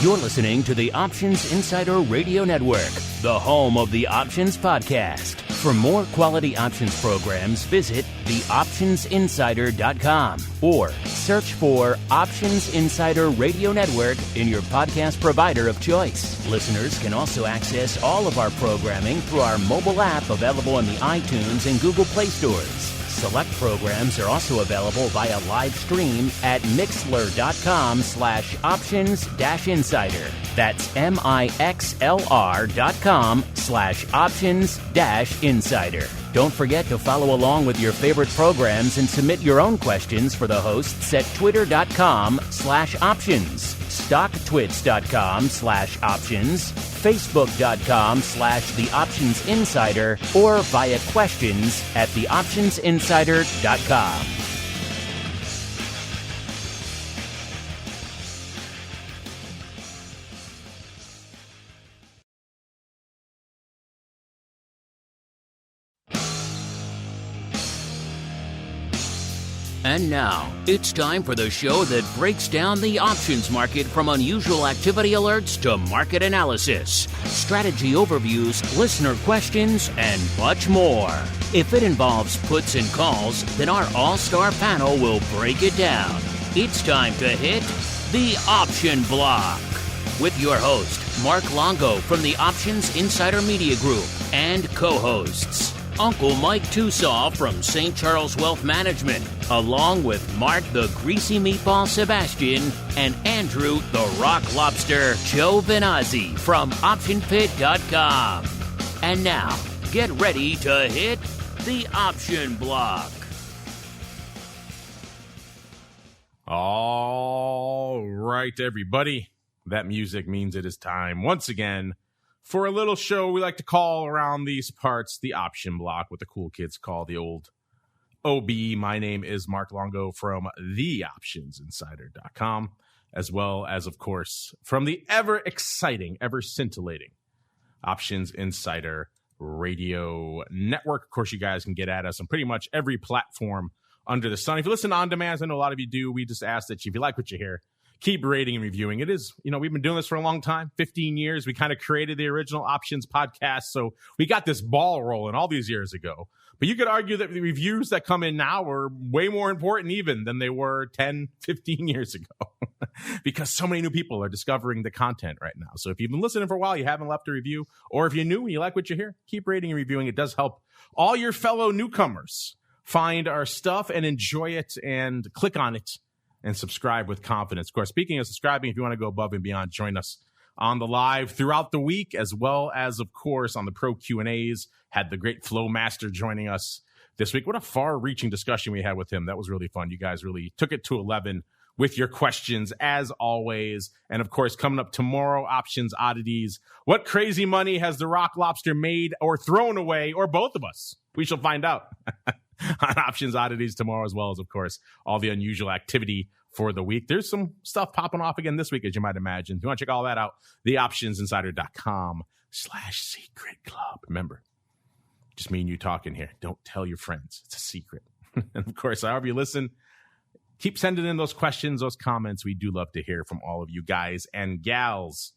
You're listening to the Options Insider Radio Network, the home of the Options Podcast. For more quality options programs, visit theoptionsinsider.com or search for Options Insider Radio Network in your podcast provider of choice. Listeners can also access all of our programming through our mobile app available in the iTunes and Google Play stores. Select programs are also available via live stream at mixlr.com/options-insider. That's mixlr.com/options-insider. Don't forget to follow along with your favorite programs and submit your own questions for the hosts at twitter.com/options, stocktwits.com/options, facebook.com/theoptionsinsider, or via questions at theoptionsinsider.com. And now, it's time for the show that breaks down the options market from unusual activity alerts to market analysis, strategy overviews, listener questions, and much more. If it involves puts and calls, then our all-star panel will break it down. It's time to hit the Option Block with your host, Mark Longo from the Options Insider Media Group, and co-hosts, Uncle Mike TOSAW from St. Charles Wealth Management, along with Mark the Greasy Meatball Sebastian and Andrew the Rock Lobster GIOVINAZZI from OptionPit.com. And now, get ready to hit the Option Block. All right, everybody. That music means it is time once again for a little show we like to call around these parts the Option Block, what the cool kids call the old OB. My name is Mark Longo from theoptionsinsider.com, as well as, of course, from the ever exciting, ever scintillating Options Insider Radio Network. Of course, you guys can get at us on pretty much every platform under the sun. If you listen on demand, as I know a lot of you do, we just ask that if you like what you hear, keep rating and reviewing. It is, we've been doing this for a long time, 15 years. We kind of created the original Options podcast, so we got this ball rolling all these years ago. But you could argue that the reviews that come in now are way more important even than they were 10, 15 years ago because so many new people are discovering the content right now. So if you've been listening for a while, you haven't left a review, or if you're new and you like what you hear, keep rating and reviewing. It does help all your fellow newcomers find our stuff and enjoy it and click on it and subscribe with confidence. Of course, speaking of subscribing, if you want to go above and beyond, join us on the live throughout the week, as well as, of course, on the Pro Q&As. Had the great Flow Master joining us this week. What a far-reaching discussion we had with him. That was really fun. You guys really took it to 11 with your questions, as always. And, of course, coming up tomorrow, Options Oddities. What crazy money has the Rock Lobster made or thrown away, or both of us? We shall find out. On Options Oddities tomorrow, as well as, of course, all the unusual activity for the week. There's some stuff popping off again this week, as you might imagine. If you want to check all that out, theoptionsinsider.com/secret club. Remember, just me and you talking here. Don't tell your friends. It's a secret. And, of course, however you listen, keep sending in those questions, those comments. We do love to hear from all of you guys and gals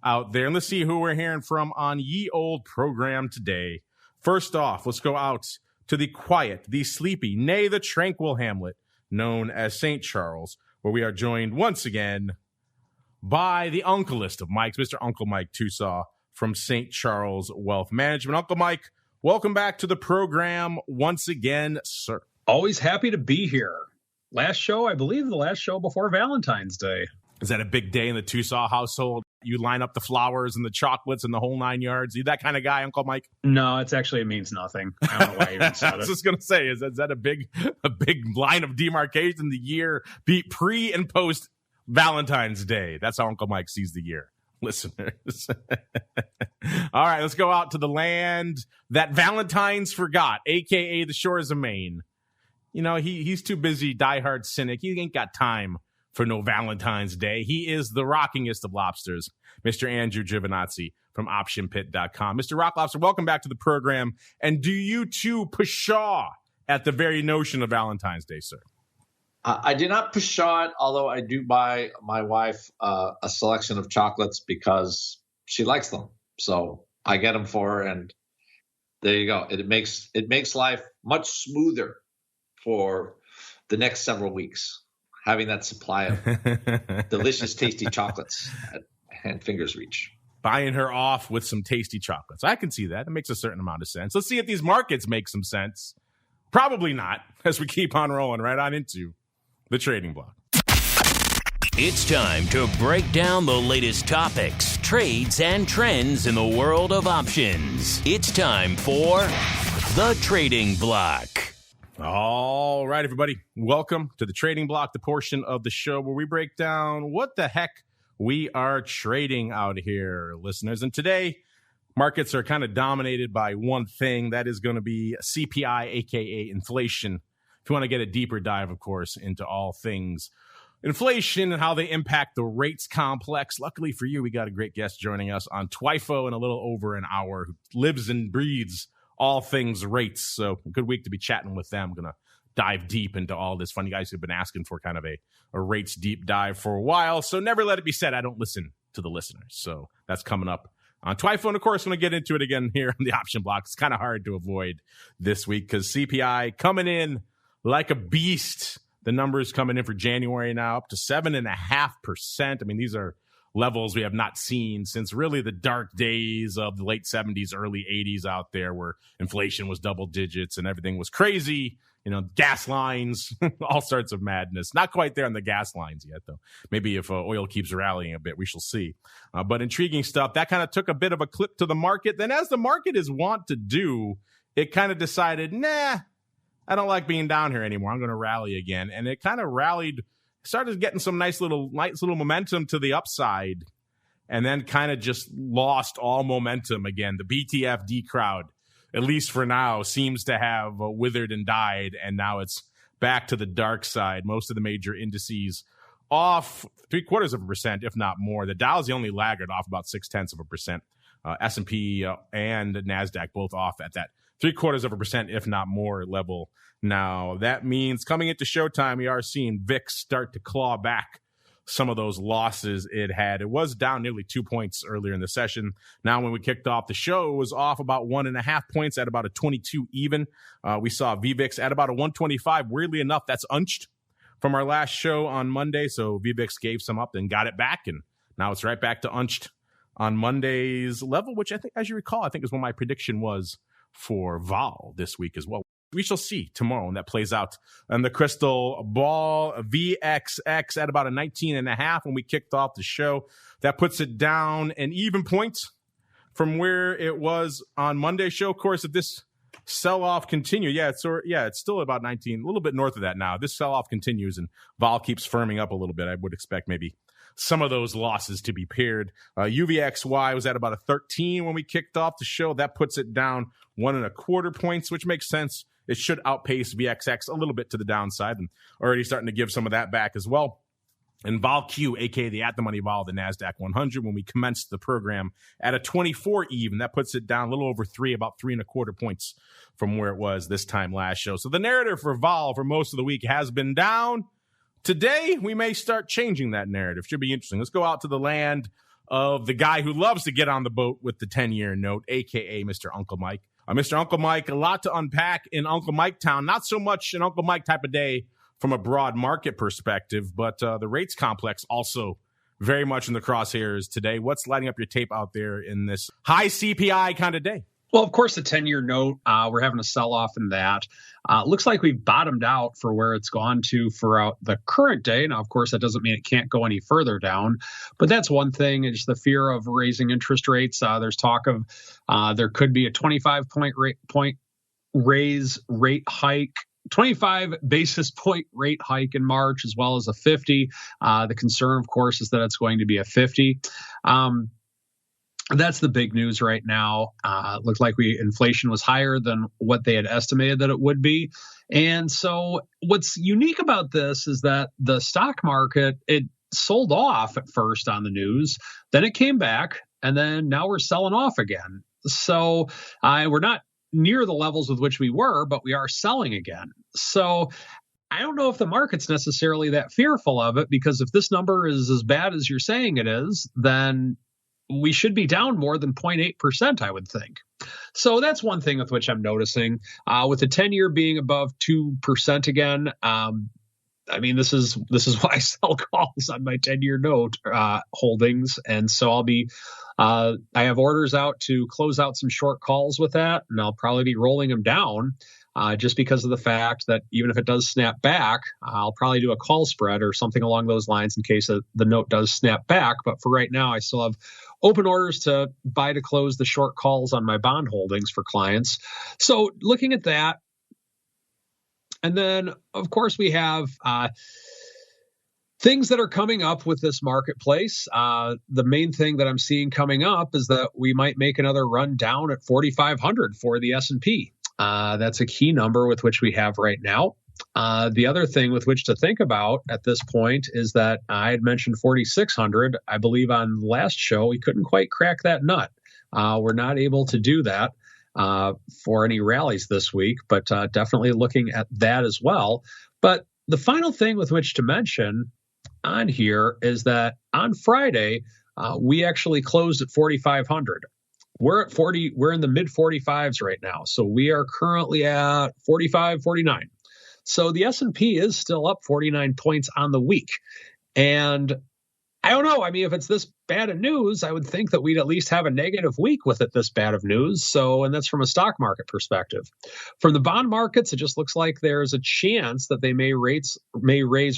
out there. And let's see who we're hearing from on ye old program today. First off, let's go out to the quiet, the sleepy, nay, the tranquil hamlet known as St. Charles, where we are joined once again by the uncleest of Mikes, Mr. Uncle Mike TOSAW from St. Charles Wealth Management. Uncle Mike, welcome back to the program once again, sir. Always happy to be here. Last show, I believe the last show before Valentine's Day. Is that a big day in the TOSAW household? You line up the flowers and the chocolates and the whole 9 yards. You that kind of guy, Uncle Mike? No, it means nothing. I don't know why you even said it. I was just going to say, is that a big line of demarcation, the year pre and post Valentine's Day? That's how Uncle Mike sees the year, listeners. All right, let's go out to the land that Valentine's forgot, a.k.a. the shores of Maine. He's too busy, diehard cynic. He ain't got time for no Valentine's Day. He is the rockingest of lobsters, Mr. Andrew GIOVINAZZI from OptionPit.com. Mr. Rock Lobster, welcome back to the program. And do you too pshaw at the very notion of Valentine's Day, sir? I did not push on, although I do buy my wife a selection of chocolates because she likes them. So I get them for her, and there you go. It makes life much smoother for the next several weeks, having that supply of delicious, tasty chocolates at hand fingers reach. Buying her off with some tasty chocolates. I can see that. It makes a certain amount of sense. Let's see if these markets make some sense. Probably not, as we keep on rolling right on into the trading block. It's time to break down the latest topics, trades, and trends in the world of options. It's time for the trading block. All right, everybody. Welcome to the trading block, the portion of the show where we break down what the heck we are trading out here, listeners. And today, markets are kind of dominated by one thing. That is going to be CPI, aka inflation. If you want to get a deeper dive, of course, into all things inflation and how they impact the rates complex. Luckily for you, we got a great guest joining us on TWTR in a little over an hour who lives and breathes all things rates. So a good week to be chatting with them. I'm going to dive deep into all this fun. You guys have been asking for kind of a rates deep dive for a while. So never let it be said I don't listen to the listeners. So that's coming up on TWTR. And of course, when I get into it again here on the option block, it's kind of hard to avoid this week because CPI coming in like a beast. The numbers coming in for January now up to 7.5%. I mean, these are levels we have not seen since really the dark days of the late 70s, early 80s out there where inflation was double digits and everything was crazy. You know, gas lines, all sorts of madness. Not quite there on the gas lines yet, though. Maybe if oil keeps rallying a bit, we shall see. But intriguing stuff. That kind of took a bit of a clip to the market. Then as the market is wont to do, it kind of decided, nah, I don't like being down here anymore. I'm going to rally again. And it kind of rallied, started getting some nice little momentum to the upside, and then kind of just lost all momentum again. The BTFD crowd, at least for now, seems to have withered and died, and now it's back to the dark side. Most of the major indices off 0.75%, if not more. The Dow's the only laggard, off about 0.6%. S&P and NASDAQ both off at that 0.75%, if not more level. Now, that means coming into showtime, we are seeing VIX start to claw back some of those losses it had. It was down nearly 2 points earlier in the session. Now, when we kicked off the show, it was off about 1.5 points at about a 22 even. We saw VVIX at about a 125. Weirdly enough, that's unched from our last show on Monday. So VVIX gave some up and got it back. And now it's right back to unched on Monday's level, which I think, as you recall, I think is what my prediction was for VALE this week as well. We shall see tomorrow when that plays out. And the crystal ball, VXX at about a 19.5 when we kicked off the show. That puts it down an even point from where it was on Monday's show. Of course, if this sell-off continues, it's still about 19, a little bit north of that now. This sell-off continues and VALE keeps firming up a little bit. I would expect maybe some of those losses to be paired. UVXY was at about a 13 when we kicked off the show. That puts it down 1.25 points, which makes sense. It should outpace VXX a little bit to the downside, and already starting to give some of that back as well. And VALQ, aka the at-the-money vol, the NASDAQ 100, when we commenced the program at a 24 even, that puts it down a little over 3, about 3.25 points from where it was this time last show. So the narrative for VALE for most of the week has been down. Today, we may start changing that narrative. Should be interesting. Let's go out to the land of the guy who loves to get on the boat with the 10-year note, a.k.a. Mr. Uncle Mike. Mr. Uncle Mike, a lot to unpack in Uncle Mike Town. Not so much an Uncle Mike type of day from a broad market perspective, but the rates complex also very much in the crosshairs today. What's lighting up your tape out there in this high CPI kind of day? Well, of course, the 10-year note, we're having a sell-off in that. Looks like we've bottomed out for where it's gone to for the current day. Now, of course, that doesn't mean it can't go any further down. But that's one thing. It's the fear of raising interest rates. There's talk of there could be a 25-point rate hike. 25 basis point rate hike in March, as well as a 50. The concern, of course, is that it's going to be a 50. That's the big news right now. It looked like inflation was higher than what they had estimated that it would be. And so what's unique about this is that the stock market, it sold off at first on the news, then it came back, and then now we're selling off again. So we're not near the levels with which we were, but we are selling again. So I don't know if the market's necessarily that fearful of it, because if this number is as bad as you're saying it is, then we should be down more than 0.8%, I would think. So that's one thing with which I'm noticing. With the 10-year being above 2% again, I mean, this is why I sell calls on my 10-year note holdings, and so I'll be. I have orders out to close out some short calls with that, and I'll probably be rolling them down. Just because of the fact that even if it does snap back, I'll probably do a call spread or something along those lines in case the note does snap back. But for right now, I still have open orders to buy to close the short calls on my bond holdings for clients. So looking at that. And then, of course, we have things that are coming up with this marketplace. The main thing that I'm seeing coming up is that we might make another run down at 4,500 for the S&P. That's a key number with which we have right now. The other thing with which to think about at this point is that I had mentioned 4,600. I believe on the last show, we couldn't quite crack that nut. We're not able to do that for any rallies this week, but definitely looking at that as well. But the final thing with which to mention on here is that on Friday, we actually closed at 4,500. We're at 40. We're in the mid 45s right now. So we are currently at 45, 49. So the S&P is still up 49 points on the week. And I don't know. I mean, if it's this bad of news, I would think that we'd at least have a negative week with it this bad of news. So, and that's from a stock market perspective. From the bond markets, it just looks like there's a chance that they may raise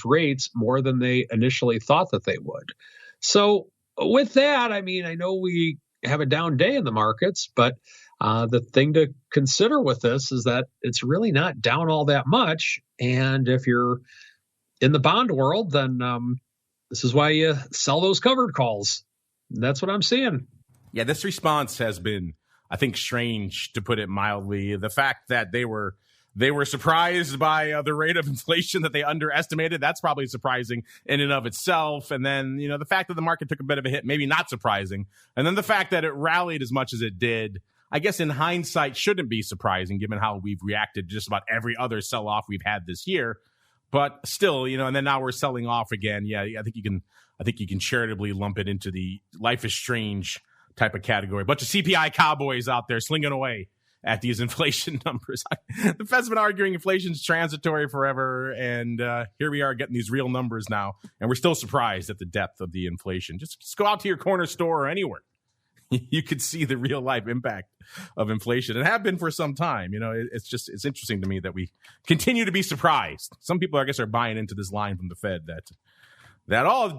rates more than they initially thought that they would. So with that, I mean, I know we have a down day in the markets, but the thing to consider with this is that it's really not down all that much. And if you're in the bond world, then this is why you sell those covered calls. That's what I'm seeing. Yeah, this response has been, I think, strange, to put it mildly. The fact that they were surprised by the rate of inflation that they underestimated, that's probably surprising in and of itself. And then, the fact that the market took a bit of a hit, maybe not surprising. And then the fact that it rallied as much as it did, I guess in hindsight, shouldn't be surprising given how we've reacted to just about every other sell-off we've had this year. But still, and then now we're selling off again. Yeah, I think you can charitably lump it into the life is strange type of category. Bunch of CPI Cowboys out there slinging away at these inflation numbers. The Fed's been arguing inflation's transitory forever, and here we are getting these real numbers now, and we're still surprised at the depth of the inflation. Just go out to your corner store or anywhere. You could see the real life impact of inflation, and have been for some time. It's interesting to me that we continue to be surprised. Some people, I guess, are buying into this line from the Fed that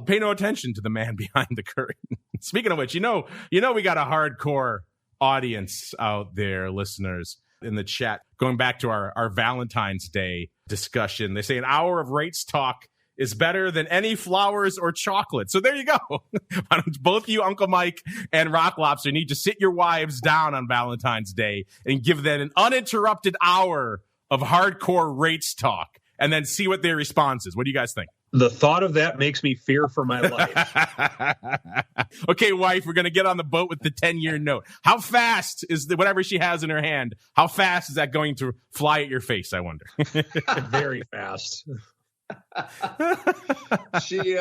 pay no attention to the man behind the curtain. Speaking of which, we got a hardcore audience out there, listeners in the chat. Going back to our Valentine's Day discussion, they say an hour of rates talk is better than any flowers or chocolate. So there you go. Both you, Uncle Mike and Rock Lobster, need to sit your wives down on Valentine's Day and give them an uninterrupted hour of hardcore rates talk and then see what their response is. What do you guys think? The thought of that makes me fear for my life. Okay, wife, we're going to get on the boat with the 10-year note. How fast is whatever she has in her hand, how fast is that going to fly at your face, I wonder? Very fast. She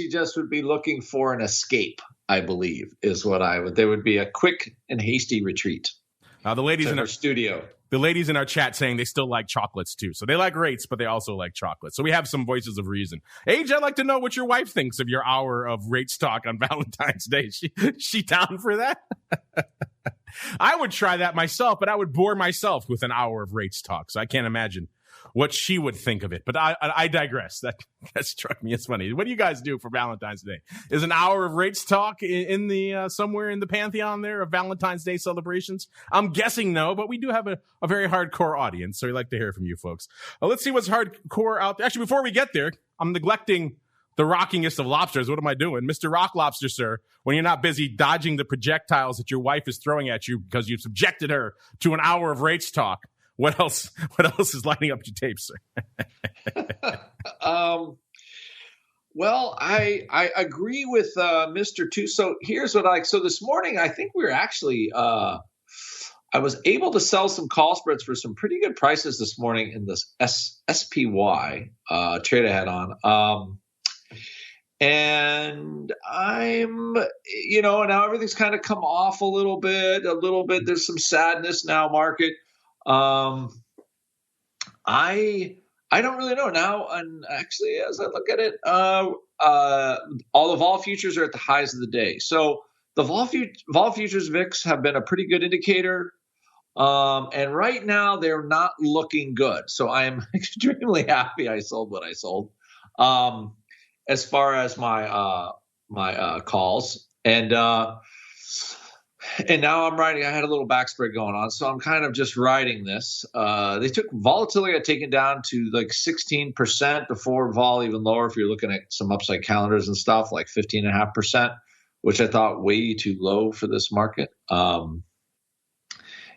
just would be looking for an escape, I believe, is what there would be a quick and hasty retreat. The ladies in our studio. The ladies in our chat saying they still like chocolates too. So they like rates, but they also like chocolate. So we have some voices of reason. Age, I'd like to know what your wife thinks of your hour of rates talk on Valentine's Day. She down for that? I would try that myself, but I would bore myself with an hour of rates talk. So I can't imagine what she would think of it. But I digress. That struck me as funny. What do you guys do for Valentine's Day? Is an hour of rates talk in the somewhere in the pantheon there of Valentine's Day celebrations? I'm guessing no, but we do have a very hardcore audience, so we'd like to hear from you folks. Let's see what's hardcore out there. Actually, before we get there, I'm neglecting the rockingest of lobsters. What am I doing? Mr. Rock Lobster, sir, when you're not busy dodging the projectiles that your wife is throwing at you because you've subjected her to an hour of rates talk. What else is lighting up your tape, sir? Well, I agree with Mr. TOSAW. Here's what so this morning, I think we were actually, I I was able to sell some call spreads for some pretty good prices this morning in this SPY trade I had on. And I'm, now everything's kind of come off a little bit. There's some sadness now, market. I don't really know now. And actually, as I look at it, all the vol futures are at the highs of the day. So the vol futures VIX have been a pretty good indicator. And right now they're not looking good. So I am extremely happy I sold what I sold. As far as my calls, and now I'm riding. I had a little back spread going on, so I'm kind of just riding this. They took volatility got taken down to like 16% before vol even lower. If you're looking at some upside calendars and stuff, like 15.5%, which I thought way too low for this market.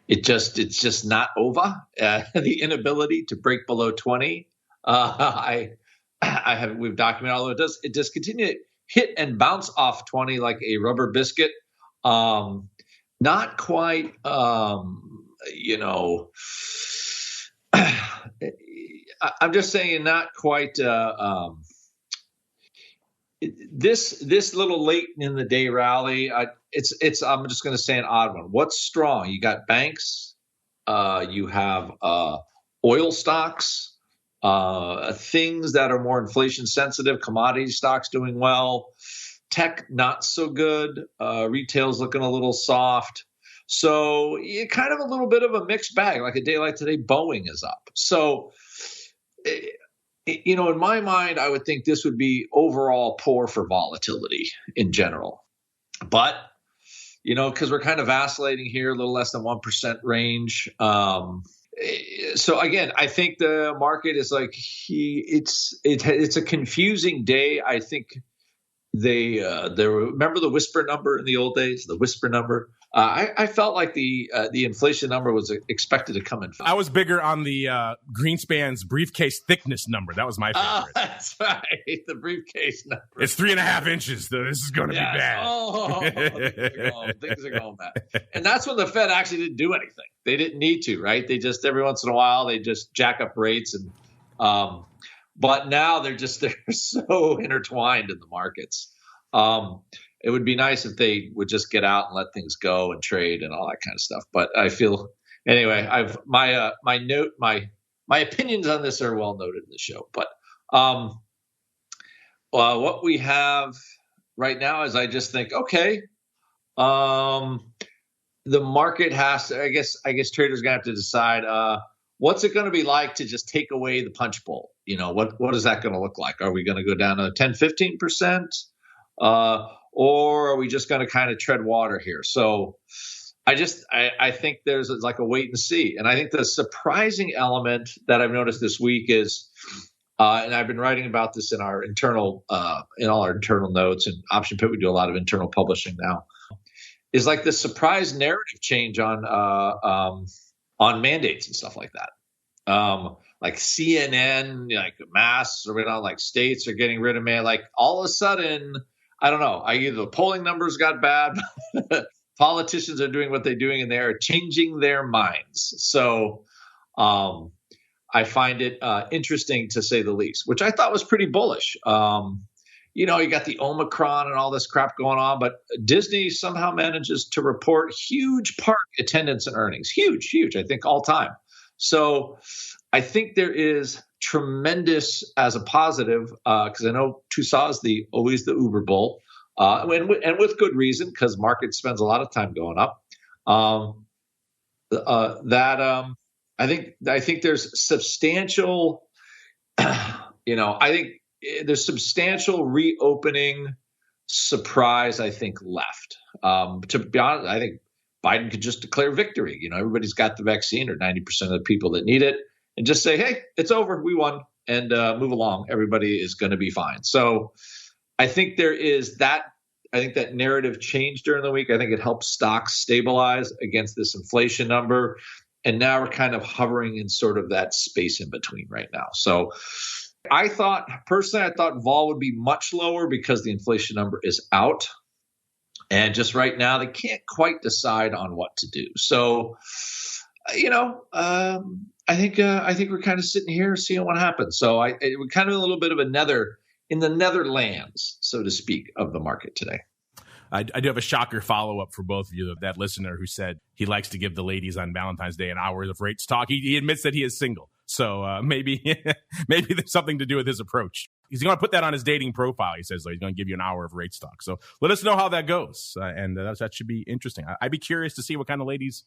It's just not over. The inability to break below 20. We've documented, although it does continue to hit and bounce off 20 like a rubber biscuit. Not quite, I'm just saying not quite, this little late in the day rally, I'm just going to say an odd one. What's strong? You got banks, you have, oil stocks, things that are more inflation sensitive, commodity stocks doing well, tech not so good, retail's looking a little soft. So kind of a little bit of a mixed bag. Like a day like today, Boeing is up. So, in my mind, I would think this would be overall poor for volatility in general. But, because we're kind of vacillating here, a little less than 1% range. So again, I think the market is like it's a confusing day. I think they remember the whisper number in the old days, the whisper number. I felt like the inflation number was expected to come in. I was bigger on the Greenspan's briefcase thickness number. That was my favorite. That's right, the briefcase number. It's 3.5 inches. Though. This is going to be bad. Things are going bad. And that's when the Fed actually didn't do anything. They didn't need to, right? They just every once in a while they just jack up rates, and but now they're so intertwined in the markets. It would be nice if they would just get out and let things go and trade and all that kind of stuff. But I feel anyway. My opinions on this are well noted in the show. But what we have right now is I just think the market has to. I guess traders are gonna have to decide what's it going to be like to just take away the punch bowl. What is that going to look like? Are we going to go down to 10-15%? Or are we just going to kind of tread water here? So I think there's like a wait and see. And I think the surprising element that I've noticed this week is, and I've been writing about this in our internal, in all our internal notes and Option Pit, we do a lot of internal publishing now, is like the surprise narrative change on mandates and stuff like that. Like CNN, like masks are like states are getting rid of man. Like all of a sudden, I don't know. Either the polling numbers got bad, politicians are doing what they're doing, and they're changing their minds. So I find it interesting to say the least, which I thought was pretty bullish. You got the Omicron and all this crap going on, but Disney somehow manages to report huge park attendance and earnings. Huge, I think all time. So I think there is tremendous as a positive, because I know TOSAW is always the Uber bull, and with good reason, because market spends a lot of time going up. I think there's substantial, I think there's substantial reopening surprise, I think, left. To be honest, I think Biden could just declare victory. Everybody's got the vaccine, or 90% of the people that need it, and just say, hey, it's over. We won, and move along. Everybody is going to be fine. So I think there is that. I think that narrative changed during the week. I think it helped stocks stabilize against this inflation number. And now we're kind of hovering in sort of that space in between right now. So I thought vol would be much lower because the inflation number is out. And just right now, they can't quite decide on what to do. So, I think we're kind of sitting here seeing what happens. So we're kind of a little bit of in the Netherlands, so to speak, of the market today. I do have a shocker follow-up for both of you. That listener who said he likes to give the ladies on Valentine's Day an hour of rates talk. He admits that he is single. So maybe there's something to do with his approach. He's going to put that on his dating profile. He says he's going to give you an hour of rates talk. So let us know how that goes. And that should be interesting. I'd be curious to see what kind of ladies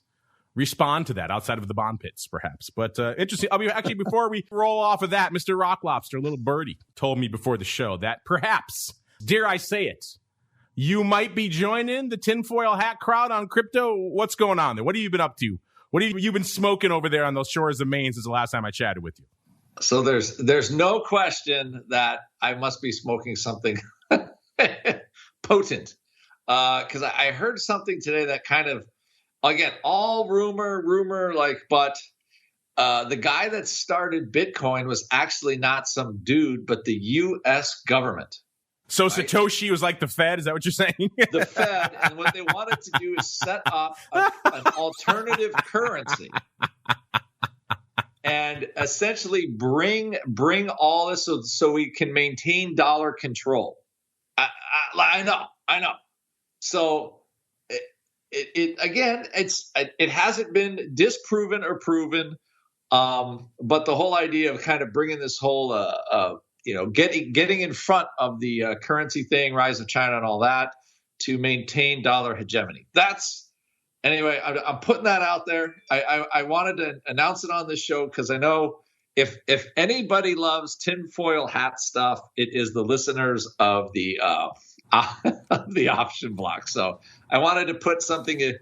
respond to that outside of the bond pits, perhaps. But interesting. Actually, before we roll off of that, Mr. Rock Lobster, little birdie, told me before the show that perhaps, dare I say it, you might be joining the tinfoil hat crowd on crypto. What's going on there? What have you been up to? What have you been smoking over there on those shores of Maine since the last time I chatted with you? So there's no question that I must be smoking something potent, because I heard something today that kind of, again, all rumor, but the guy that started Bitcoin was actually not some dude, but the U.S. government. So right? Satoshi was like the Fed? Is that what you're saying? The Fed, and what they wanted to do is set up an alternative currency and essentially bring all this so we can maintain dollar control. I know. So it hasn't been disproven or proven, but the whole idea of kind of bringing this whole getting in front of the currency thing, rise of China and all that, to maintain dollar hegemony. Anyway, I'm putting that out there. I wanted to announce it on this show because I know if anybody loves tinfoil hat stuff, it is the listeners of the option block. So I wanted to put something in.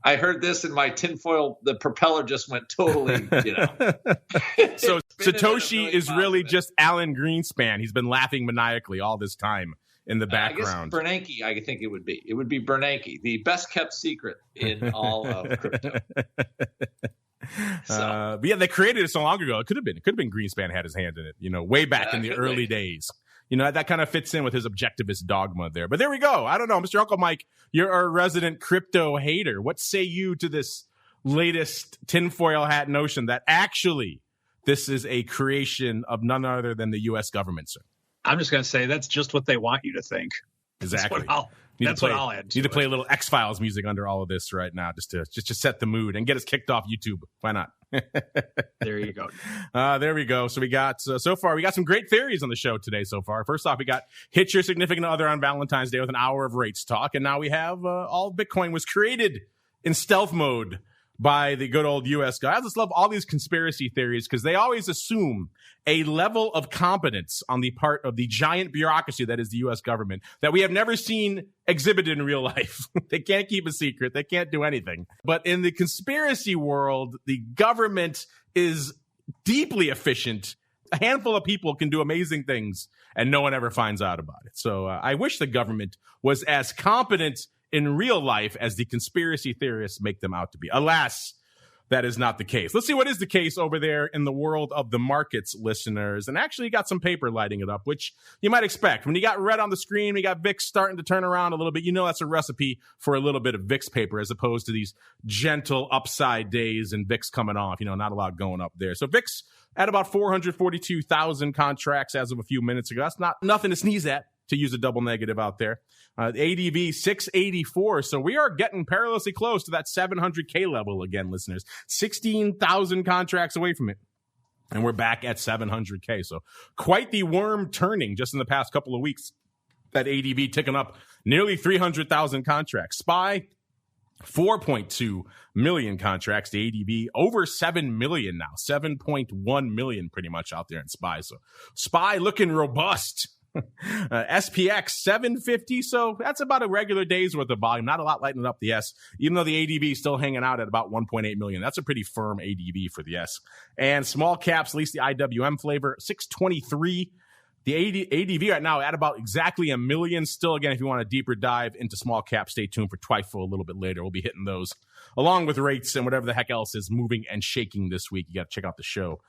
I heard this in my tinfoil. The propeller just went totally, So Satoshi is really just Alan Greenspan. He's been laughing maniacally all this time in the background. I guess Bernanke, I think it would be. It would be Bernanke, the best kept secret in all of crypto. But yeah, they created it so long ago. It could have been Greenspan had his hand in it, way back in the early days. That kind of fits in with his objectivist dogma there. But there we go. I don't know. Mr. Uncle Mike, you're our resident crypto hater. What say you to this latest tinfoil hat notion that actually this is a creation of none other than the U.S. government, sir? I'm just going to say that's just what they want you to think. Exactly. That's what I'll add to Need to play a little X-Files music under all of this right now just to set the mood and get us kicked off YouTube. Why not? There you go. There we go. So we got so far we got some great theories on the show today so far. First off, we got hit your significant other on Valentine's Day with an hour of rates talk, and now we have all Bitcoin was created in stealth mode by the good old U.S. guy. I just love all these conspiracy theories because they always assume a level of competence on the part of the giant bureaucracy that is the U.S. government that we have never seen exhibited in real life. They can't keep a secret. They can't do anything. But in the conspiracy world, the government is deeply efficient. A handful of people can do amazing things, and no one ever finds out about it. So I wish the government was as competent in real life as the conspiracy theorists make them out to be. Alas, that is not the case. Let's see what is the case over there in the world of the markets, listeners. And actually got some paper lighting it up, which you might expect. When you got red on the screen, we got VIX starting to turn around a little bit. That's a recipe for a little bit of VIX paper as opposed to these gentle upside days and VIX coming off. Not a lot going up there. So VIX at about 442,000 contracts as of a few minutes ago. That's nothing to sneeze at, to use a double negative out there. ADV 684. So we are getting perilously close to that 700K level again, listeners. 16,000 contracts away from it. And we're back at 700K. So quite the worm turning just in the past couple of weeks. That ADV ticking up nearly 300,000 contracts. SPY, 4.2 million contracts. The ADV over 7 million now. 7.1 million pretty much out there in SPY. So SPY looking robust. SPX 750, so that's about a regular day's worth of volume. Not a lot lighting up the S, even though the ADV is still hanging out at about 1.8 million. That's a pretty firm ADV for the S. And small caps, at least the IWM flavor, 623. The ADV right now at about exactly a million. Still, again, if you want a deeper dive into small cap, stay tuned for TWTR a little bit later. We'll be hitting those along with rates and whatever the heck else is moving and shaking this week. You got to check out the show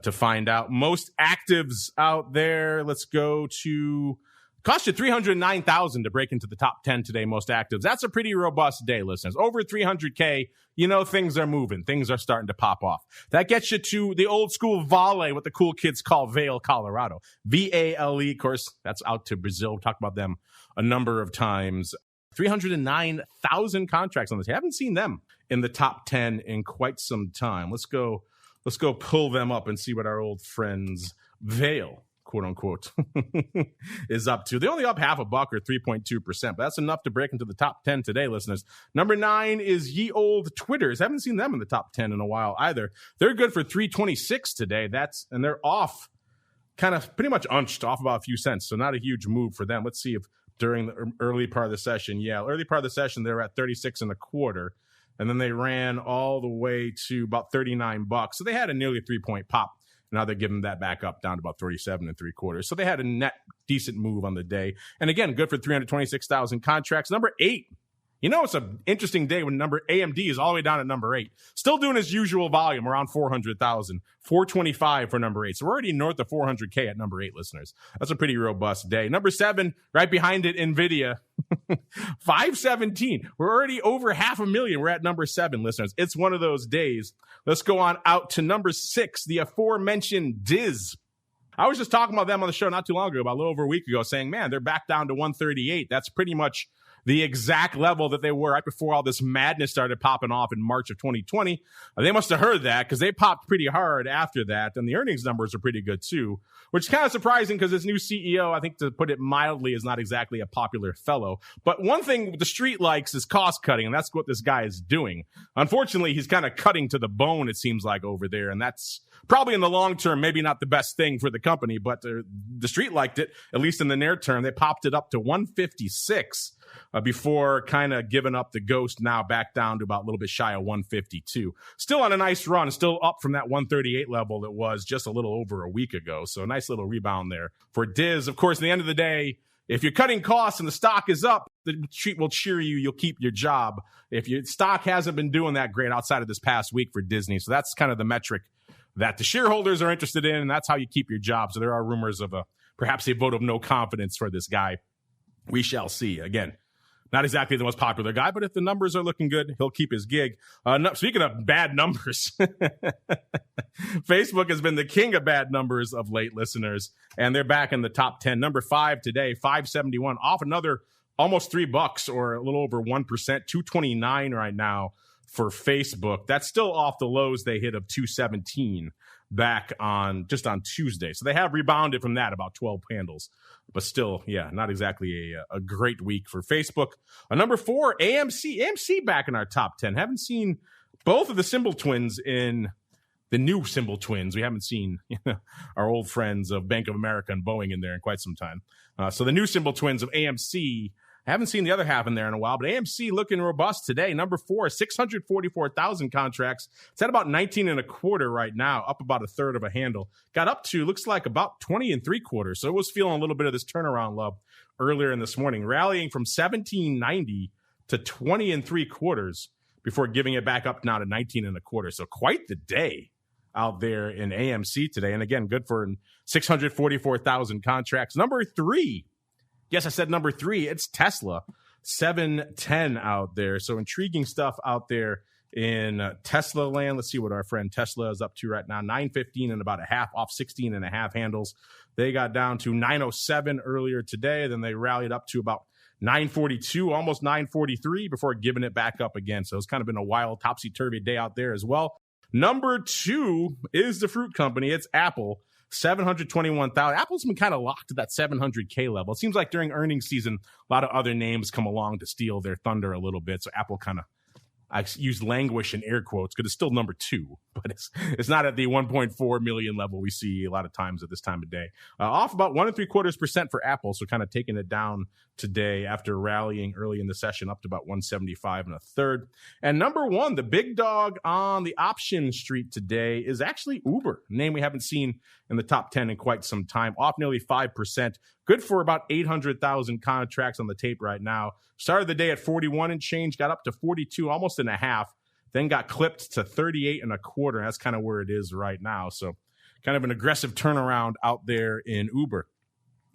to find out. Most actives out there. Let's go to Cost you $309,000 to break into the top 10 today, most actives. That's a pretty robust day, listeners. Over 300K, you know things are moving. Things are starting to pop off. That gets you to the old school VALE, what the cool kids call VALE, Colorado. VALE, of course, that's out to Brazil. We talked about them a number of times. 309,000 contracts on this. I haven't seen them in the top 10 in quite some time. Let's go pull them up and see what our old friends VALE, quote unquote, is up to. They only up half a buck or 3.2%, but that's enough to break into the top 10 today, listeners. Number 9 is Ye Old Twitters. Haven't seen them in the top 10 in a while either. They're good for 326 today. And they're off, kind of pretty much unched off about a few cents. So not a huge move for them. Let's see if during the early part of the session, early part of the session, they were at 36 and a quarter. And then they ran all the way to about $39. So they had a nearly 3-point pop. Now they're giving that back up down to about 37 and 3/4. So they had a net decent move on the day. And again, good for 326,000 contracts. Number 8. You know, it's an interesting day when number AMD is all the way down at number 8. Still doing his usual volume around 400,000. 425 for number 8. So we're already north of 400K at number 8, listeners. That's a pretty robust day. Number 7, right behind it, NVIDIA. 517. We're already over 500,000. We're at number 7, listeners. It's one of those days. Let's go on out to number 6, the aforementioned Diz. I was just talking about them on the show not too long ago, about a little over a week ago, saying, man, they're back down to 138. That's pretty much the exact level that they were right before all this madness started popping off in March of 2020. They must have heard that because they popped pretty hard after that. And the earnings numbers are pretty good too, which is kind of surprising because this new CEO, I think to put it mildly, is not exactly a popular fellow. But one thing the street likes is cost cutting, and that's what this guy is doing. Unfortunately, he's kind of cutting to the bone, it seems like, over there. And that's probably in the long term, maybe not the best thing for the company, but the street liked it, at least in the near term. They popped it up to 156. Before kind of giving up the ghost, now back down to about a little bit shy of 152. Still on a nice run, still up from that 138 level that was just a little over a week ago. So a nice little rebound there for Diz. Of course, at the end of the day, if you're cutting costs and the stock is up, the street will cheer you. You'll keep your job. If your stock hasn't been doing that great outside of this past week for Disney. So that's kind of the metric that the shareholders are interested in, and that's how you keep your job. So there are rumors of perhaps a vote of no confidence for this guy. We shall see. Again, not exactly the most popular guy, but if the numbers are looking good, he'll keep his gig. Speaking of bad numbers, Facebook has been the king of bad numbers of late, listeners, and they're back in the top 10. Number 5 today, 571, off another almost $3 or a little over 1%, 229 right now for Facebook. That's still off the lows they hit of 217 back on Tuesday. So they have rebounded from that about 12 handles. But still, not exactly a great week for Facebook. Number 4, AMC. AMC back in our top 10. Haven't seen both of the symbol twins in the new symbol twins. We haven't seen our old friends of Bank of America and Boeing in there in quite some time. So the new symbol twins of AMC, I haven't seen the other half in there in a while, but AMC looking robust today. Number 4, 644,000 contracts. It's at about 19 and a quarter right now, up about a third of a handle. Got up to, looks like about 20 and 3/4. So it was feeling a little bit of this turnaround love earlier in this morning, rallying from 17.90 to 20 and 3/4 before giving it back up now to 19 and a quarter. So quite the day out there in AMC today. And again, good for 644,000 contracts. Number 3. Yes, I said number 3. It's Tesla, 710 out there. So intriguing stuff out there in Tesla land. Let's see what our friend Tesla is up to right now. 915 and about a half, off 16 and a half handles. They got down to 907 earlier today. Then they rallied up to about 942, almost 943 before giving it back up again. So it's kind of been a wild, topsy-turvy day out there as well. Number 2 is the fruit company. It's Apple. 721,000. Apple's been kind of locked to that 700K level. It seems like during earnings season, a lot of other names come along to steal their thunder a little bit. So Apple kind of, I use languish in air quotes because it's still number 2, but it's not at the 1.4 million level we see a lot of times at this time of day. Off about 1 3/4% for Apple, so kind of taking it down today after rallying early in the session up to about 175 and a third. And number 1, the big dog on the option street today is actually Uber, a name we haven't seen in the top 10 in quite some time, off nearly 5%. Good for about 800,000 contracts on the tape right now. Started the day at 41 and change, got up to 42, almost and a half, then got clipped to 38 and a quarter. That's kind of where it is right now. So kind of an aggressive turnaround out there in Uber.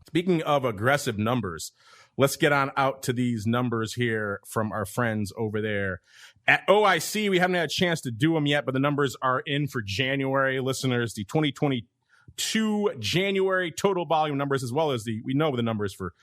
Speaking of aggressive numbers, let's get on out to these numbers here from our friends over there at OIC. We haven't had a chance to do them yet, but the numbers are in for January. Listeners, the 2022 January total volume numbers, as well as we know the numbers for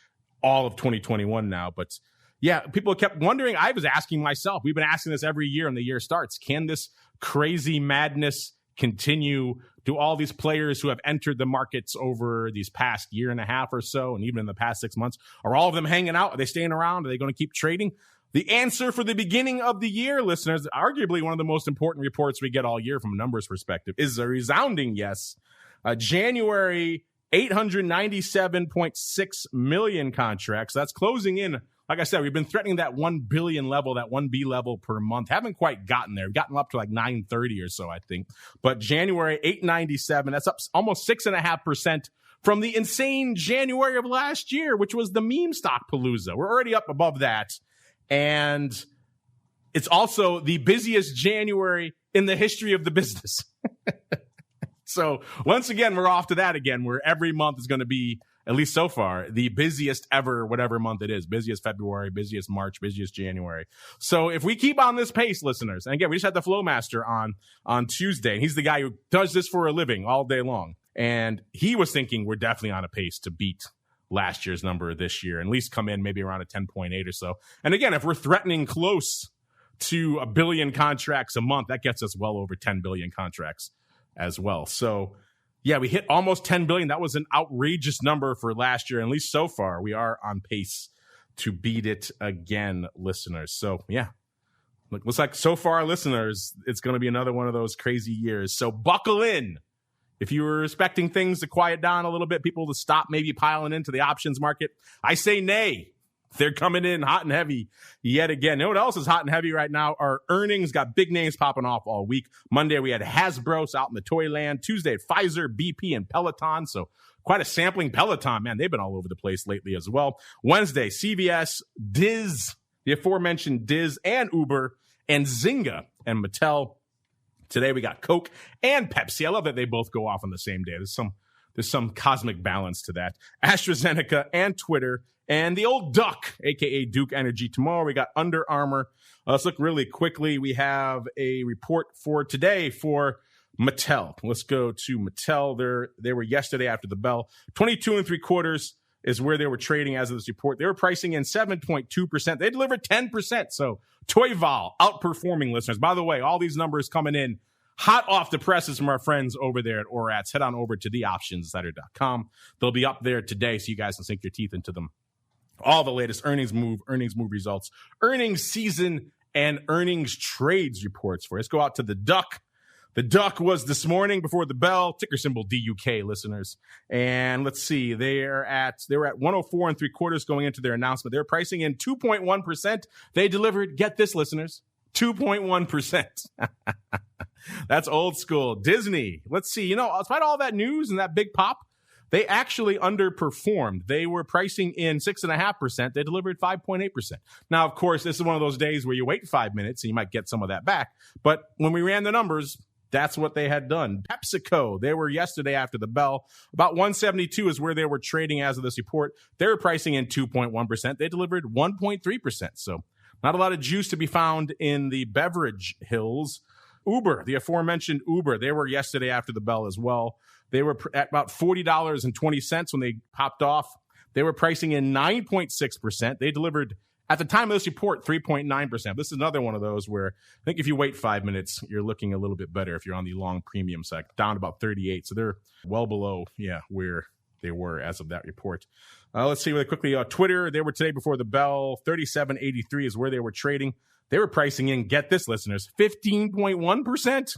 all of 2021 now. But yeah, people kept wondering. I was asking myself, we've been asking this every year when the year starts, can this crazy madness continue? Do all these players who have entered the markets over these past year and a half or so, and even in the past 6 months, are all of them hanging out? Are they staying around? Are they going to keep trading? The answer for the beginning of the year, listeners, arguably one of the most important reports we get all year from a numbers perspective, is a resounding yes. January, 897.6 million contracts. That's closing in. Like I said, we've been threatening that 1 billion level, that 1B level per month. Haven't quite gotten there. We've gotten up to like 930 or so, I think. But January, 897. That's up almost 6.5% from the insane January of last year, which was the meme stock palooza. We're already up above that. And it's also the busiest January in the history of the business. So once again, we're off to that again, where every month is going to be, at least so far, the busiest ever, whatever month it is. Busiest February, busiest March, busiest January. So if we keep on this pace, listeners, and again, we just had the Flowmaster on Tuesday, and he's the guy who does this for a living all day long. And he was thinking we're definitely on a pace to beat last year's number this year, at least come in maybe around a 10.8 or so. And again, if we're threatening close to 1 billion contracts a month, that gets us well over 10 billion contracts as well. So yeah, we hit almost 10 billion. That was an outrageous number for last year. And at least so far, we are on pace to beat it again, listeners. So yeah, looks like so far, listeners, it's going to be another one of those crazy years. So buckle in. If you were expecting things to quiet down a little bit, people to stop maybe piling into the options market, I say nay. They're coming in hot and heavy yet again. You know what else is hot and heavy right now? Our earnings got big names popping off all week. Monday, we had Hasbro out in the toy land. Tuesday, Pfizer, BP, and Peloton. So quite a sampling. Peloton, man, they've been all over the place lately as well. Wednesday, CVS, Diz, the aforementioned Diz and Uber, and Zynga and Mattel. Today, we got Coke and Pepsi. I love that they both go off on the same day. There's some cosmic balance to that. AstraZeneca and Twitter. And the old Duck, a.k.a. Duke Energy. Tomorrow, we got Under Armour. Let's look really quickly. We have a report for today for Mattel. Let's go to Mattel. They were yesterday after the bell. 22 3/4 is where they were trading as of this report. They were pricing in 7.2%. They delivered 10%. So Toy Vol outperforming, listeners. By the way, all these numbers coming in hot off the presses from our friends over there at ORATS. Head on over to theoptionsinsider.com. They'll be up there today so you guys can sink your teeth into them. All the latest earnings move results, earnings season, and earnings trades reports for you. Let's go out to the Duck. The Duck was this morning before the bell, ticker symbol DUK, listeners. And let's see, they were at 104 3/4 going into their announcement. They were pricing in 2.1%. They delivered, get this, listeners, 2.1%. That's old school. Disney, let's see, despite all that news and that big pop, they actually underperformed. They were pricing in 6.5%. They delivered 5.8%. Now, of course, this is one of those days where you wait 5 minutes and you might get some of that back. But when we ran the numbers, that's what they had done. PepsiCo, they were yesterday after the bell. About 172 is where they were trading as of this report. They were pricing in 2.1%. They delivered 1.3%. So not a lot of juice to be found in the beverage hills. Uber, the aforementioned Uber, they were yesterday after the bell as well. They were at about $40.20 when they popped off. They were pricing in 9.6%. They delivered, at the time of this report, 3.9%. This is another one of those where I think if you wait 5 minutes, you're looking a little bit better if you're on the long premium side, down about 38. So they're well below, where they were as of that report. Let's see really quickly. Twitter, they were today before the bell. 37.83 is where they were trading. They were pricing in, get this, listeners, 15.1%.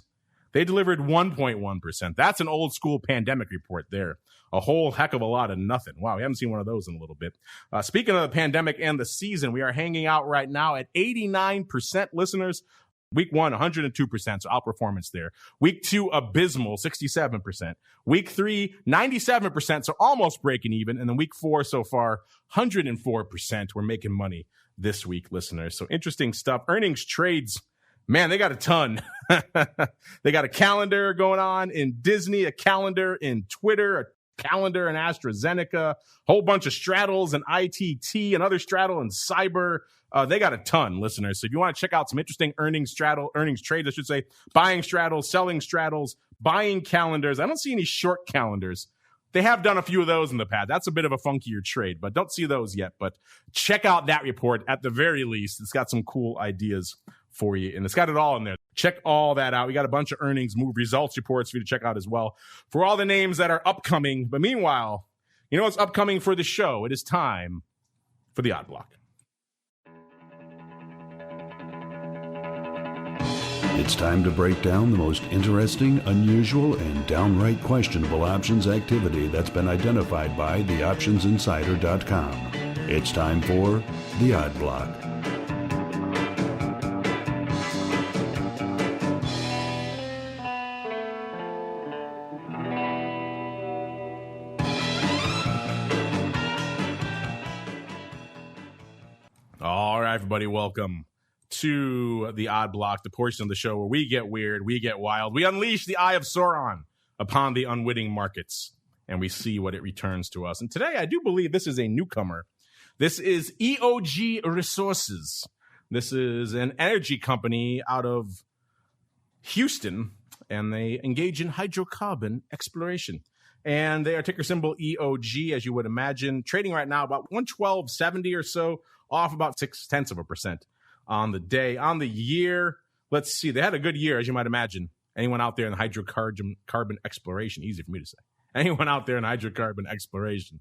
They delivered 1.1%. That's an old school pandemic report there. A whole heck of a lot of nothing. Wow, we haven't seen one of those in a little bit. Speaking of the pandemic and the season, we are hanging out right now at 89%, listeners. Week 1, 102%, so outperformance there. Week 2, abysmal, 67%. Week 3, 97%, so almost breaking even. And then week 4 so far, 104%. We're making money this week, listeners. So interesting stuff. Earnings trades, man, they got a ton. They got a calendar going on in Disney, a calendar in Twitter, Calendar and AstraZeneca, whole bunch of straddles and ITT, another straddle and cyber. They got a ton, listeners. So if you want to check out some interesting earnings trades, I should say, buying straddles, selling straddles, buying calendars. I don't see any short calendars. They have done a few of those in the past. That's a bit of a funkier trade, but don't see those yet. But check out that report at the very least. It's got some cool ideas for you, and it's got it all in there. Check all that out. We got a bunch of earnings move results reports for you to check out as well for all the names that are upcoming. But meanwhile, you know what's upcoming for the show? It is time for the Odd Block. It's time to break down the most interesting, unusual, and downright questionable options activity that's been identified by theoptionsinsider.com. It's time for the Odd Block. All right, everybody, welcome to the Odd Block, the portion of the show where we get weird, we get wild, we unleash the eye of Sauron upon the unwitting markets, and we see what it returns to us. And today, I do believe this is a newcomer. This is EOG Resources. This is an energy company out of Houston, and they engage in hydrocarbon exploration. And they are ticker symbol EOG, as you would imagine, trading right now about 112.70 or so, off about 0.6% on the day. On the year, let's see. They had a good year, as you might imagine. Anyone out there in hydrocarbon exploration, easy for me to say. Anyone out there in hydrocarbon exploration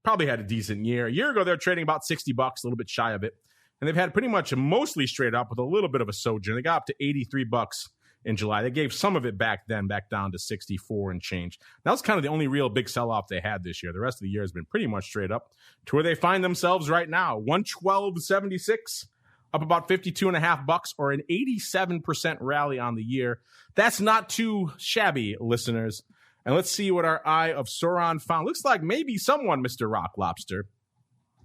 probably had a decent year. A year ago, they were trading about $60, a little bit shy of it. And they've had pretty much mostly straight up with a little bit of a sojourn. They got up to $83 in July. They gave some of it back then, back down to 64 and change. That was kind of the only real big sell-off they had this year. The rest of the year has been pretty much straight up to where they find themselves right now. 112.76, up about $52.50, or an 87% rally on the year. That's not too shabby, listeners. And let's see what our Eye of Sauron found. Looks like maybe someone, Mr. Rock Lobster,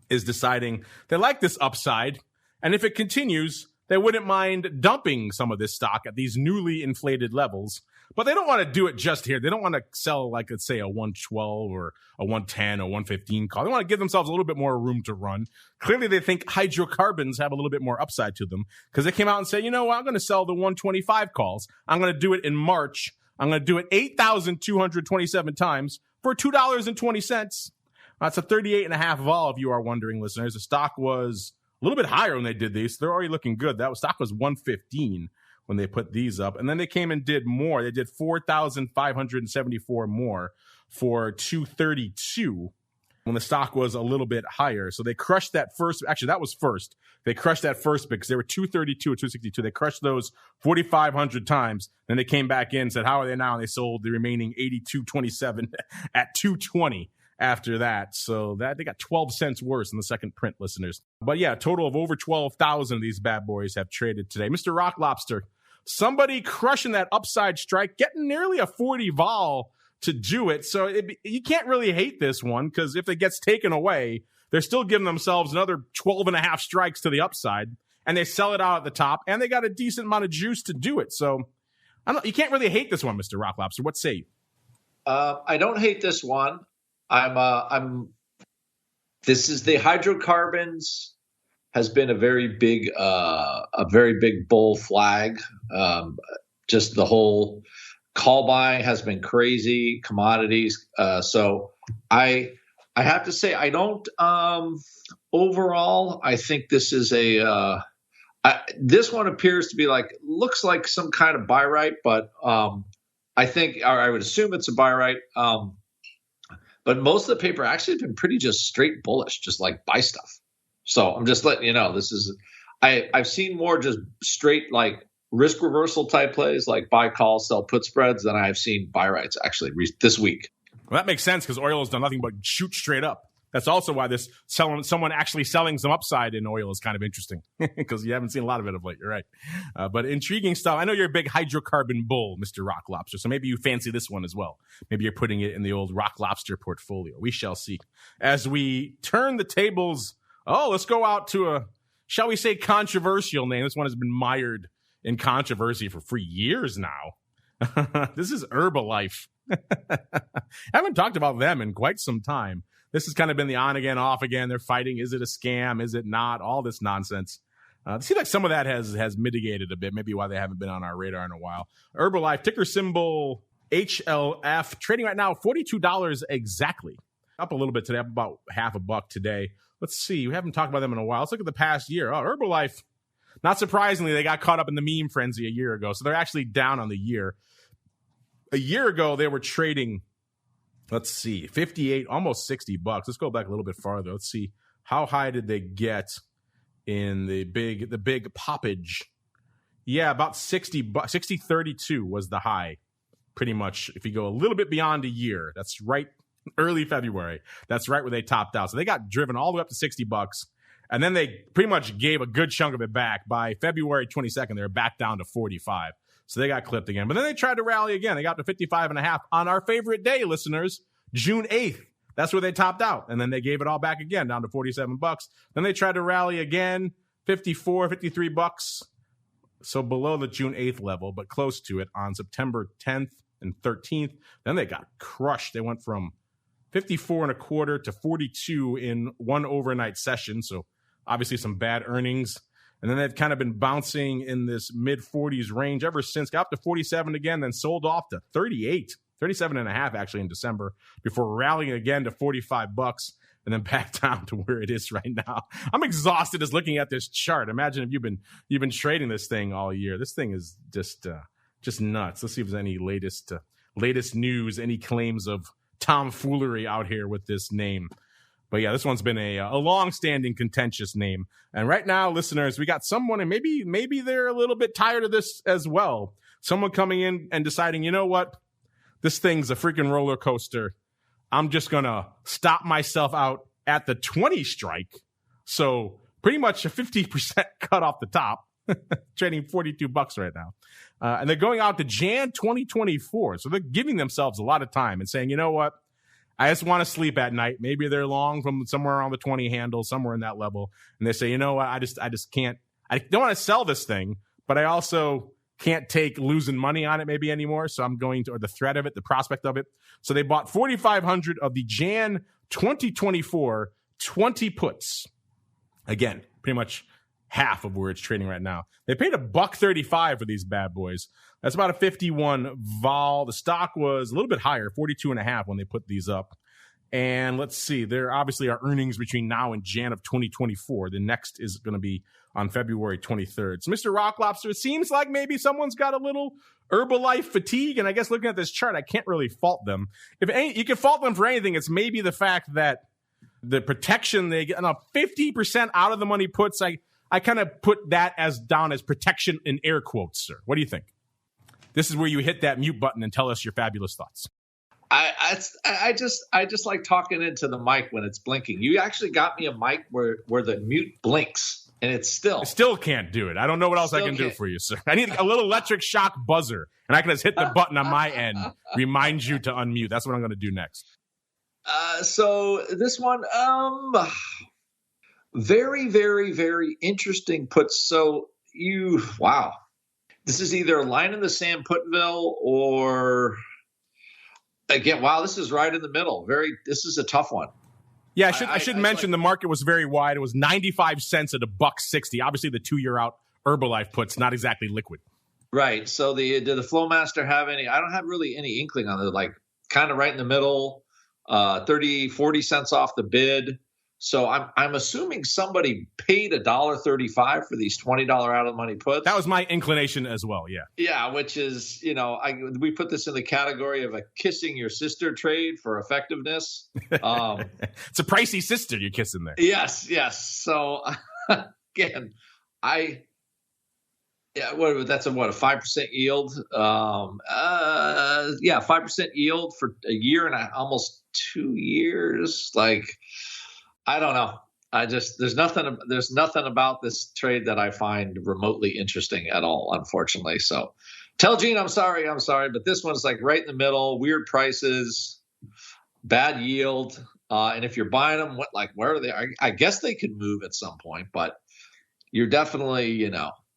is deciding they like this upside. And if it continues, they wouldn't mind dumping some of this stock at these newly inflated levels. But they don't want to do it just here. They don't want to sell, like, let's say, a 112 or a 110 or 115 call. They want to give themselves a little bit more room to run. Clearly, they think hydrocarbons have a little bit more upside to them because they came out and said, you know what, I'm going to sell the 125 calls. I'm going to do it in March. I'm going to do it 8,227 times for $2.20. That's a 38.5 vol, if you are wondering, listeners. The stock was a little bit higher when they did these. They're already looking good. That stock was 115 when they put these up. And then they came and did more. They did 4,574 more for 232 when the stock was a little bit higher. So they crushed that first. Actually, that was first. They crushed that first because they were 232 or 262. They crushed those 4,500 times. Then they came back in and said, how are they now? And they sold the remaining 82.27 at 220 after that. So that they got 12 cents worse in the second print, listeners. But yeah, a total of over 12,000 of these bad boys have traded today. Mr. Rock Lobster, somebody crushing that upside strike, getting nearly a 40 vol to do it. So you can't really hate this one because if it gets taken away, they're still giving themselves another 12.5 strikes to the upside, and they sell it out at the top, and they got a decent amount of juice to do it. So you can't really hate this one, Mr. Rock Lobster. What say you? I don't hate this one. This is the hydrocarbons has been a very big bull flag. Just the whole call buying has been crazy, commodities. So I have to say, I don't, overall, I think this is this one appears to be looks like some kind of buy right, but, I think, or I would assume it's a buy right. But most of the paper actually has been pretty just straight bullish, just like buy stuff. So I'm just letting you know, I've seen more just straight risk reversal type plays like buy call, sell put spreads than I've seen buy rights actually this week. Well, that makes sense because oil has done nothing but shoot straight up. That's also why someone actually selling some upside in oil is kind of interesting because you haven't seen a lot of it of late. You're right. But intriguing stuff. I know you're a big hydrocarbon bull, Mr. Rock Lobster, so maybe you fancy this one as well. Maybe you're putting it in the old Rock Lobster portfolio. We shall see. As we turn the tables, let's go out to a, shall we say, controversial name. This one has been mired in controversy for years now. This is Herbalife. Haven't talked about them in quite some time. This has kind of been the on again, off again. They're fighting. Is it a scam? Is it not? All this nonsense. It seems like some of that has mitigated a bit, maybe why they haven't been on our radar in a while. Herbalife, ticker symbol HLF, trading right now $42 exactly. Up a little bit today, up about $0.50 today. Let's see. We haven't talked about them in a while. Let's look at the past year. Oh, Herbalife, not surprisingly, they got caught up in the meme frenzy a year ago. So they're actually down on the year. A year ago, they were trading, let's see, 58, almost $60. Let's go back a little bit farther. Let's see. How high did they get in the big poppage? Yeah, about $60. 60.32 was the high. Pretty much, if you go a little bit beyond a year, that's right, early February. That's right where they topped out. So they got driven all the way up to $60. And then they pretty much gave a good chunk of it back. By February 22nd, they were back down to 45. So they got clipped again. But then they tried to rally again. They got to 55.5 on our favorite day, listeners, June 8th. That's where they topped out. And then they gave it all back again, down to $47. Then they tried to rally again, $53. So below the June 8th level, but close to it on September 10th and 13th. Then they got crushed. They went from 54.25 to 42 in one overnight session. So obviously some bad earnings. And then they've kind of been bouncing in this mid-40s range ever since. Got up to 47 again, then sold off to 37.5 actually in December, before rallying again to $45 and then back down to where it is right now. I'm exhausted just looking at this chart. Imagine if you've been trading this thing all year. This thing is just nuts. Let's see if there's any latest news, any claims of tomfoolery out here with this name. But yeah, this one's been a long-standing contentious name. And right now, listeners, we got someone, and maybe they're a little bit tired of this as well. Someone coming in and deciding, you know what? This thing's a freaking roller coaster. I'm just going to stop myself out at the 20 strike. So pretty much a 50% cut off the top, trading $42 right now. And they're going out to Jan 2024. So they're giving themselves a lot of time and saying, you know what? I just want to sleep at night. Maybe they're long from somewhere around the 20 handle, somewhere in that level. And they say, you know what? I just can't. I don't want to sell this thing, but I also can't take losing money on it maybe anymore. So I'm going to, or the threat of it, the prospect of it. So they bought 4,500 of the Jan 2024 20 puts. Again, pretty much half of where it's trading right now. They paid $1.35 for these bad boys. That's about a 51 vol. The stock was a little bit higher, 42.5 when they put these up. And let's see, there obviously are earnings between now and Jan of 2024. The next is going to be on February 23rd. So Mr. Rock Lobster, it seems like maybe someone's got a little Herbalife fatigue. And I guess looking at this chart, I can't really fault them. If any, you can fault them for anything, it's maybe the fact that the protection they get, 50% out of the money puts, I kind of put that as down as protection in air quotes, sir. What do you think? This is where you hit that mute button and tell us your fabulous thoughts. I just like talking into the mic when it's blinking. You actually got me a mic where the mute blinks and I still can't do it. I don't know what else I can do for you, sir. I need a little electric shock buzzer, and I can just hit the button on my end, remind you to unmute. That's what I'm going to do next. So this one, very, very, very interesting puts. So wow. This is either a line in the sand putville or, again, wow, this is right in the middle. This is a tough one. Yeah, I should mention the market was very wide. It was 95 cents at $1.60. Obviously, the 2-year out Herbalife puts not exactly liquid. Right. So did the Flowmaster have any? I don't have really any inkling on it. Like kind of right in the middle, 40 cents off the bid. So I'm assuming somebody paid $1.35 for these $20 out of the money puts. That was my inclination as well. Yeah. Yeah, which is, we put this in the category of a kissing your sister trade for effectiveness. It's a pricey sister you're kissing there. Yes. So again, that's a 5% yield. 5% yield for a year and almost 2 years. Like, I don't know. There's nothing about this trade that I find remotely interesting at all, unfortunately. So tell Gene I'm sorry, but this one's like right in the middle, weird prices, bad yield. And if you're buying them, where are they? I guess they could move at some point, but you're definitely,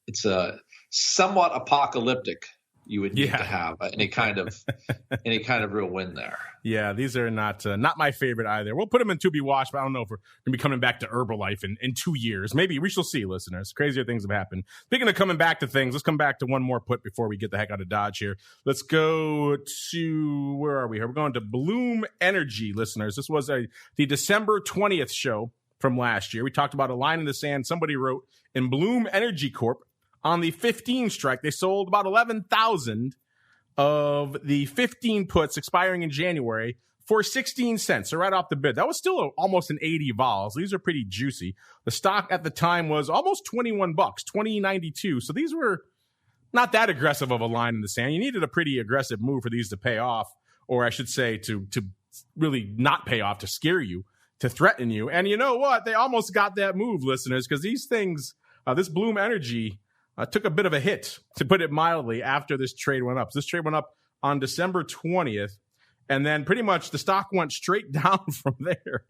it's a somewhat apocalyptic you would need to have any kind of real win there. Yeah, these are not my favorite either. We'll put them in to be watched, but I don't know if we're going to be coming back to Herbalife in 2 years. Maybe we shall see, listeners. Crazier things have happened. Speaking of coming back to things, let's come back to one more put before we get the heck out of Dodge here. Let's go to, where are we here? We're going to Bloom Energy, listeners. This was the December 20th show from last year. We talked about a line in the sand. Somebody wrote, in Bloom Energy Corp, on the 15 strike, they sold about 11,000 of the 15 puts expiring in January for 16 cents. So right off the bid, that was still almost an 80 vols. These are pretty juicy. The stock at the time was almost $21, $20.92. So these were not that aggressive of a line in the sand. You needed a pretty aggressive move for these to pay off, or I should say to really not pay off, to scare you, to threaten you. And you know what? They almost got that move, listeners, because these things, this Bloom Energy took a bit of a hit, to put it mildly, after this trade went up. So this trade went up on December 20th, and then pretty much the stock went straight down from there.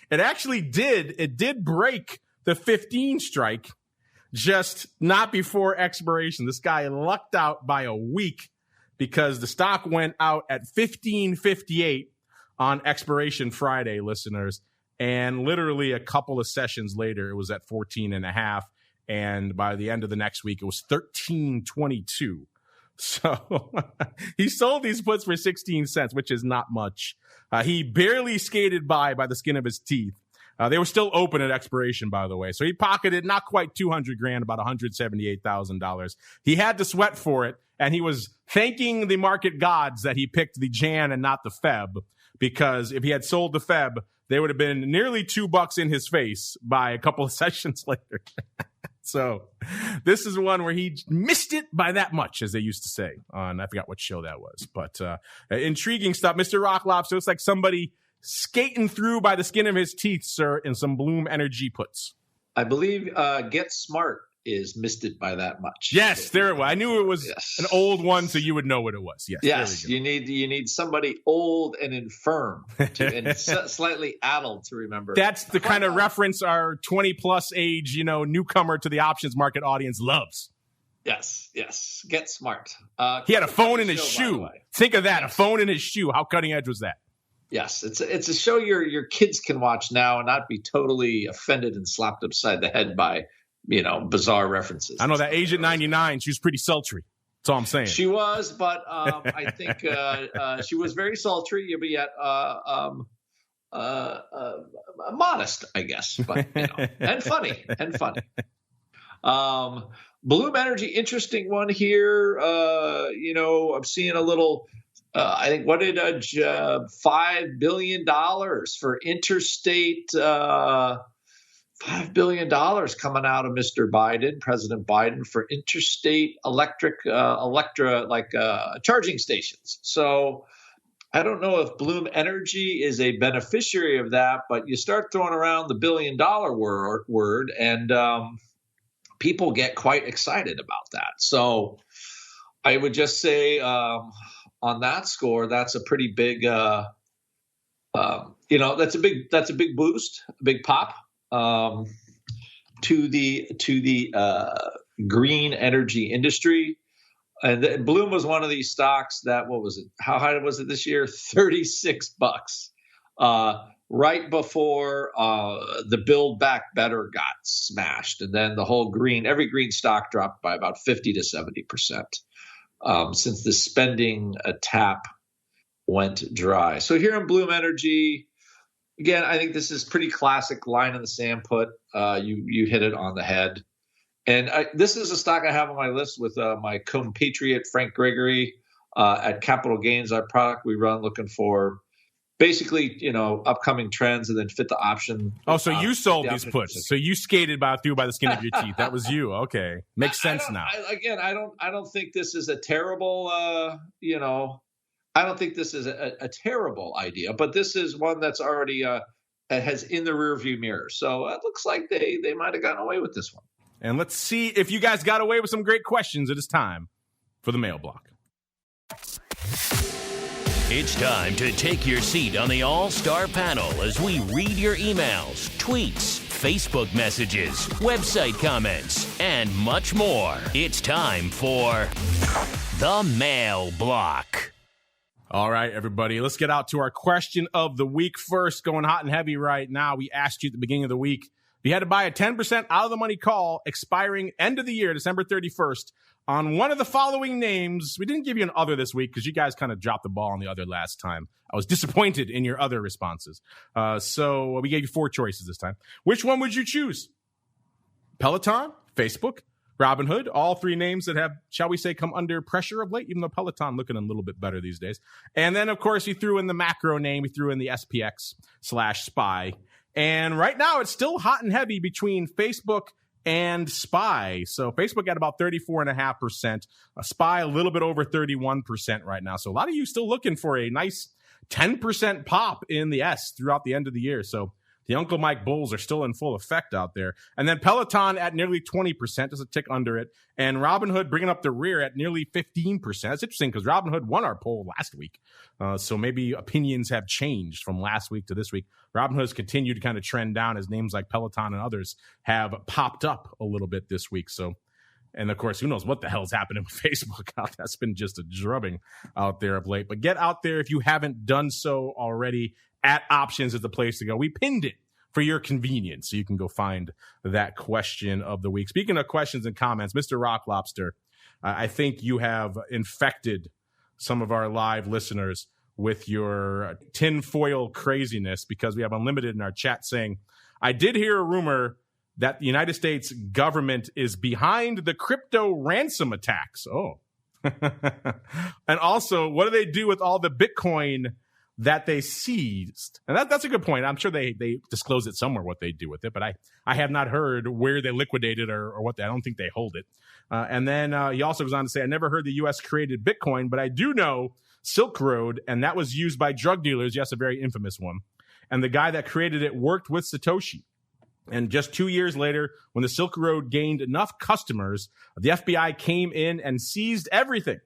It actually did. It did break the 15 strike, just not before expiration. This guy lucked out by a week because the stock went out at 15.58 on expiration Friday, listeners. And literally a couple of sessions later, it was at 14.5. And by the end of the next week, it was 13.22. So he sold these puts for 16 cents, which is not much. He barely skated by the skin of his teeth. They were still open at expiration, by the way. So he pocketed not quite $200,000, about $178,000. He had to sweat for it, and he was thanking the market gods that he picked the Jan and not the Feb, because if he had sold the Feb, they would have been nearly $2 in his face by a couple of sessions later. So this is one where he missed it by that much, as they used to say on, I forgot what show that was, but intriguing stuff. Mr. Rock Lobster, looks like somebody skating through by the skin of his teeth, sir, in some Bloom Energy puts. I believe Get Smart is missed it by that much. Yes, there it was. I knew it was an old one, so you would know what it was. Yes, you need somebody old and infirm and slightly addled to remember. That's the kind of reference our 20-plus age, newcomer to the options market audience loves. Yes. Get Smart. He had a phone in his shoe. Think of that, a phone in his shoe. How cutting edge was that? Yes, it's a show your kids can watch now and not be totally offended and slapped upside the head by bizarre references. I know that Agent 99, she was pretty sultry. That's all I'm saying. She was, but I think she was very sultry, but yet modest, I guess, but and funny. Bloom Energy, interesting one here. I'm seeing a little. I think what did $5 billion for interstate. $5 billion coming out of Mr. Biden, President Biden, for interstate charging stations. So I don't know if Bloom Energy is a beneficiary of that, but you start throwing around the $1 billion word and people get quite excited about that. So I would just say on that score, that's a pretty big, that's a big boost, a big pop. To the green energy industry, and Bloom was one of these stocks that, what was it? How high was it this year? $36. Right before the Build Back Better got smashed, and then the whole every green stock dropped by about 50 to 70% since the spending tap went dry. So here in Bloom Energy. Again, I think this is pretty classic line in the sand put. You hit it on the head. And this is a stock I have on my list with my compatriot, Frank Gregory, at Capital Gains, our product we run looking for basically, upcoming trends and then fit the option. Oh, so you sold these puts. So you skated through by the skin of your teeth. That was you. Okay. Makes sense now. I don't think this is a terrible, I don't think this is a terrible idea, but this is one that's already has in the rearview mirror. So it looks like they might have gotten away with this one. And let's see if you guys got away with some great questions. It is time for the mail block. It's time to take your seat on the All-Star panel as we read your emails, tweets, Facebook messages, website comments, and much more. It's time for the Mail Block. All right, everybody, let's get out to our question of the week first. Going hot and heavy right now. We asked you at the beginning of the week if you had to buy a 10% out of the money call expiring end of the year, December 31st, on one of the following names. We didn't give you an other this week because you guys kind of dropped the ball on the other last time. I was disappointed in your other responses. So we gave you 4 choices this time. Which one would you choose? Peloton, Facebook, Robinhood, all 3 names that have, shall we say, come under pressure of late, even though Peloton looking a little bit better these days. And then, of course, you threw in the macro name. You threw in the SPX/SPY. And right now, it's still hot and heavy between Facebook and SPY. So Facebook at about 34.5%, SPY a little bit over 31% right now. So a lot of you still looking for a nice 10% pop in the S throughout the end of the year. So the Uncle Mike bulls are still in full effect out there. And then Peloton at nearly 20%, just a tick under it. And Robinhood bringing up the rear at nearly 15%. That's interesting because Robinhood won our poll last week. So maybe opinions have changed from last week to this week. Robinhood has continued to kind of trend down as names like Peloton and others have popped up a little bit this week. So, and of course, who knows what the hell's happening with Facebook? That's been just a drubbing out there of late. But get out there if you haven't done so already. At Options is the place to go. We pinned it for your convenience, so you can go find that question of the week. Speaking of questions and comments, Mr. Rock Lobster, I think you have infected some of our live listeners with your tinfoil craziness because we have Unlimited in our chat saying, I did hear a rumor that the United States government is behind the crypto ransom attacks. Oh. And also, what do they do with all the Bitcoin that they seized? And that's a good point. I'm sure they disclose it somewhere what they do with it, but I have not heard where they liquidate it or what I don't think they hold it. And then he also goes on to say, I never heard the U.S. created Bitcoin, but I do know Silk Road, and that was used by drug dealers. Yes, a very infamous one. And the guy that created it worked with Satoshi. And just 2 years later, when the Silk Road gained enough customers, the FBI came in and seized everything.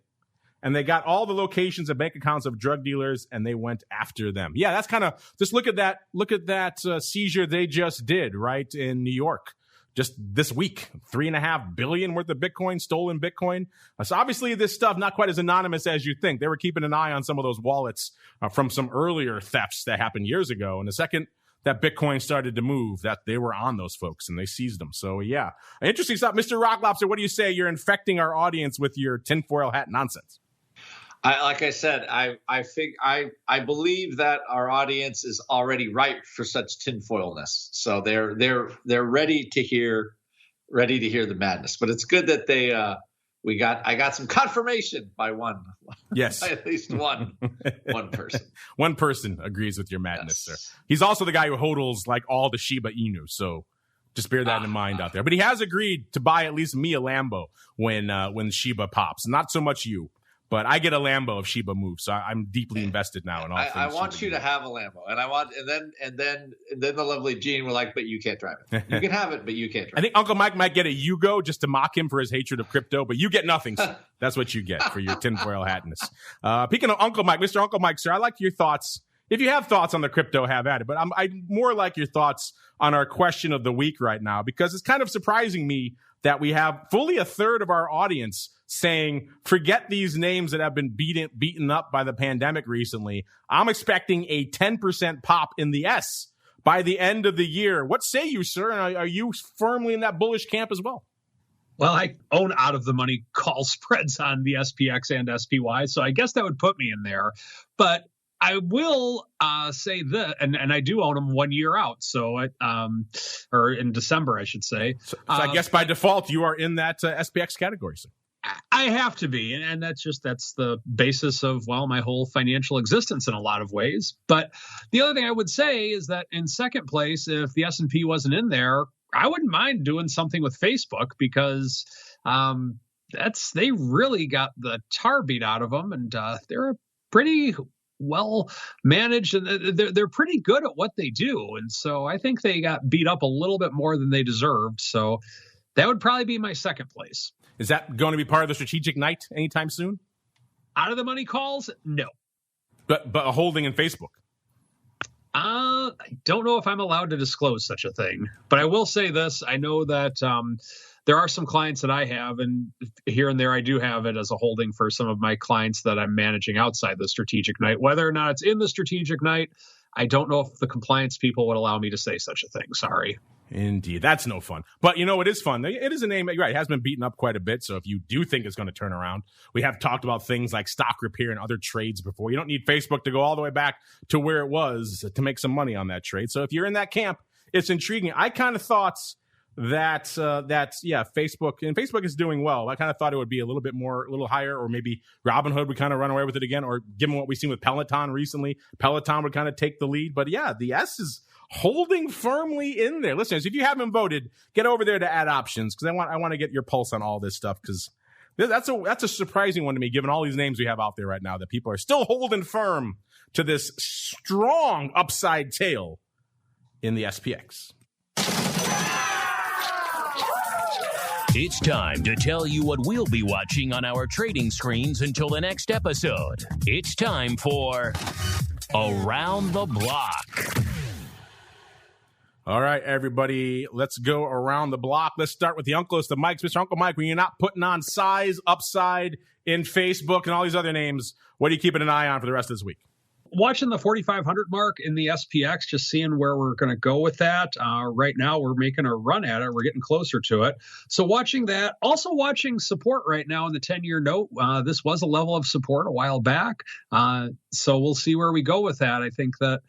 And they got all the locations and bank accounts of drug dealers, and they went after them. Yeah, that's kind of, just look at that seizure they just did, right, in New York. Just this week, $3.5 billion worth of Bitcoin, stolen Bitcoin. So obviously this stuff not quite as anonymous as you think. They were keeping an eye on some of those wallets from some earlier thefts that happened years ago. And the second that Bitcoin started to move, that they were on those folks and they seized them. So yeah, interesting stuff. Mr. Rock Lobster, what do you say? You're infecting our audience with your tinfoil hat nonsense. Like I said, I believe that our audience is already ripe for such tinfoilness. So they're ready to hear the madness. But it's good that I got some confirmation by one. Yes, by at least one person. One person agrees with your madness, yes. Sir. He's also the guy who hodls like all the Shiba Inu. So just bear that in mind out there. But he has agreed to buy at least me a Lambo when Shiba pops. Not so much you. But I get a Lambo if Shiba moves, so I'm deeply invested now in all things. I want you to have a Lambo, and then the lovely Jean were like, "But you can't drive it. You can have it, but you can't drive it." I think Uncle Mike might get a Yugo just to mock him for his hatred of crypto, but you get nothing. Sir. That's what you get for your tinfoil hatness. Speaking of Uncle Mike, Mr. Uncle Mike, sir, I like your thoughts. If you have thoughts on the crypto, have at it. But I more like your thoughts on our question of the week right now, because it's kind of surprising me that we have fully a third of our audience saying, forget these names that have been beaten up by the pandemic recently. I'm expecting a 10% pop in the S by the end of the year. What say you, sir? Are you firmly in that bullish camp as well? Well, I own out of the money call spreads on the SPX and SPY, so I guess that would put me in there. But I will say that, and I do own them 1 year out, so or in December, I should say. So I guess by default, you are in that SPX category, sir. I have to be, and that's the basis of, well, my whole financial existence in a lot of ways. But the other thing I would say is that in second place, if the S&P wasn't in there, I wouldn't mind doing something with Facebook because they really got the tar beat out of them, and they're a pretty well managed, and they're pretty good at what they do. And so I think they got beat up a little bit more than they deserved. So that would probably be my second place. Is that going to be part of the strategic night anytime soon? Out of the money calls? No. But a holding in Facebook? I don't know if I'm allowed to disclose such a thing, but I will say this. I know that there are some clients that I have, and here and there I do have it as a holding for some of my clients that I'm managing outside the strategic night. Whether or not it's in the strategic night, I don't know if the compliance people would allow me to say such a thing. Sorry. Indeed. That's no fun. But you know, it is fun. It is a name, right? It has been beaten up quite a bit. So if you do think it's going to turn around, we have talked about things like stock repair and other trades before. You don't need Facebook to go all the way back to where it was to make some money on that trade. So if you're in that camp, it's intriguing. I kind of thought that Facebook, and Facebook is doing well. I kind of thought it would be a little higher, or maybe Robinhood would kind of run away with it again, or given what we've seen with Peloton recently, Peloton would kind of take the lead. But yeah, the S is holding firmly in there. Listeners, if you haven't voted, get over there to add options, because I want to get your pulse on all this stuff, because that's a surprising one to me, given all these names we have out there right now, that people are still holding firm to this strong upside tail in the SPX. It's time to tell you what we'll be watching on our trading screens until the next episode. It's time for Around the Block. All right, everybody, let's go around the block. Let's start with the unclest of Mike's. Mr. Uncle Mike, when you're not putting on size upside in Facebook and all these other names, what are you keeping an eye on for the rest of this week? Watching the 4,500 mark in the SPX, just seeing where we're going to go with that. Right now, we're making a run at it. We're getting closer to it. So watching that. Also watching support right now in the 10-year note. This was a level of support a while back. So we'll see where we go with that. I think that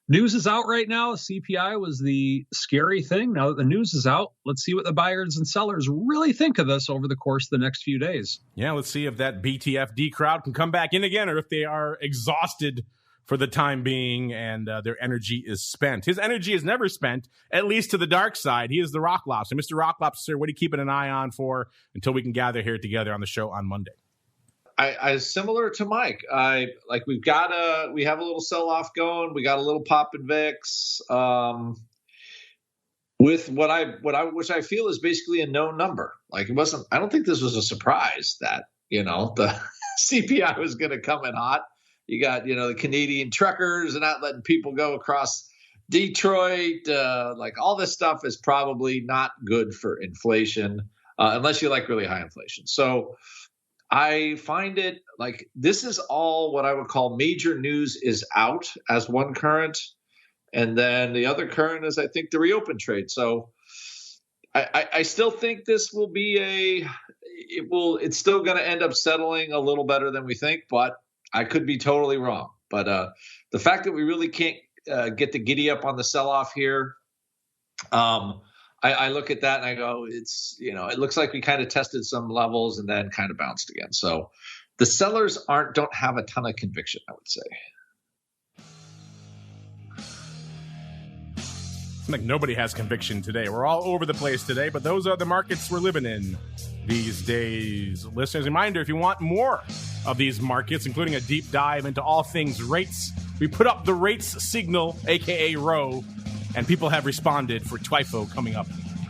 news is out right now. CPI was the scary thing. Now that the news is out, let's see what the buyers and sellers really think of this over the course of the next few days. Yeah, let's see if that BTFD crowd can come back in again, or if they are exhausted for the time being, and their energy is spent. His energy is never spent, at least to the dark side. He is the Rock Lobster. Mr. Rock Lobster, what are you keeping an eye on for until we can gather here together on the show on Monday? I similar to Mike. We have a little sell off going. We got a little pop in VIX with which I feel is basically a known number. Like, it wasn't. I don't think this was a surprise that the CPI was going to come in hot. You got, the Canadian truckers and not letting people go across Detroit. All this stuff is probably not good for inflation, unless you like really high inflation. So I find it like this is all what I would call major news is out as one current. And then the other current is, I think, the reopen trade. So I still think this will be it's still going to end up settling a little better than we think, but I could be totally wrong. But the fact that we really can't get the giddy up on the sell-off here, I look at that and I go, it looks like we kind of tested some levels and then kind of bounced again. So the sellers don't have a ton of conviction, I would say. It's like nobody has conviction today. We're all over the place today, but those are the markets we're living in these days. Listeners, reminder, if you want more of these markets, including a deep dive into all things rates, we put up the rates signal, aka ROW, and people have responded for TWTR coming up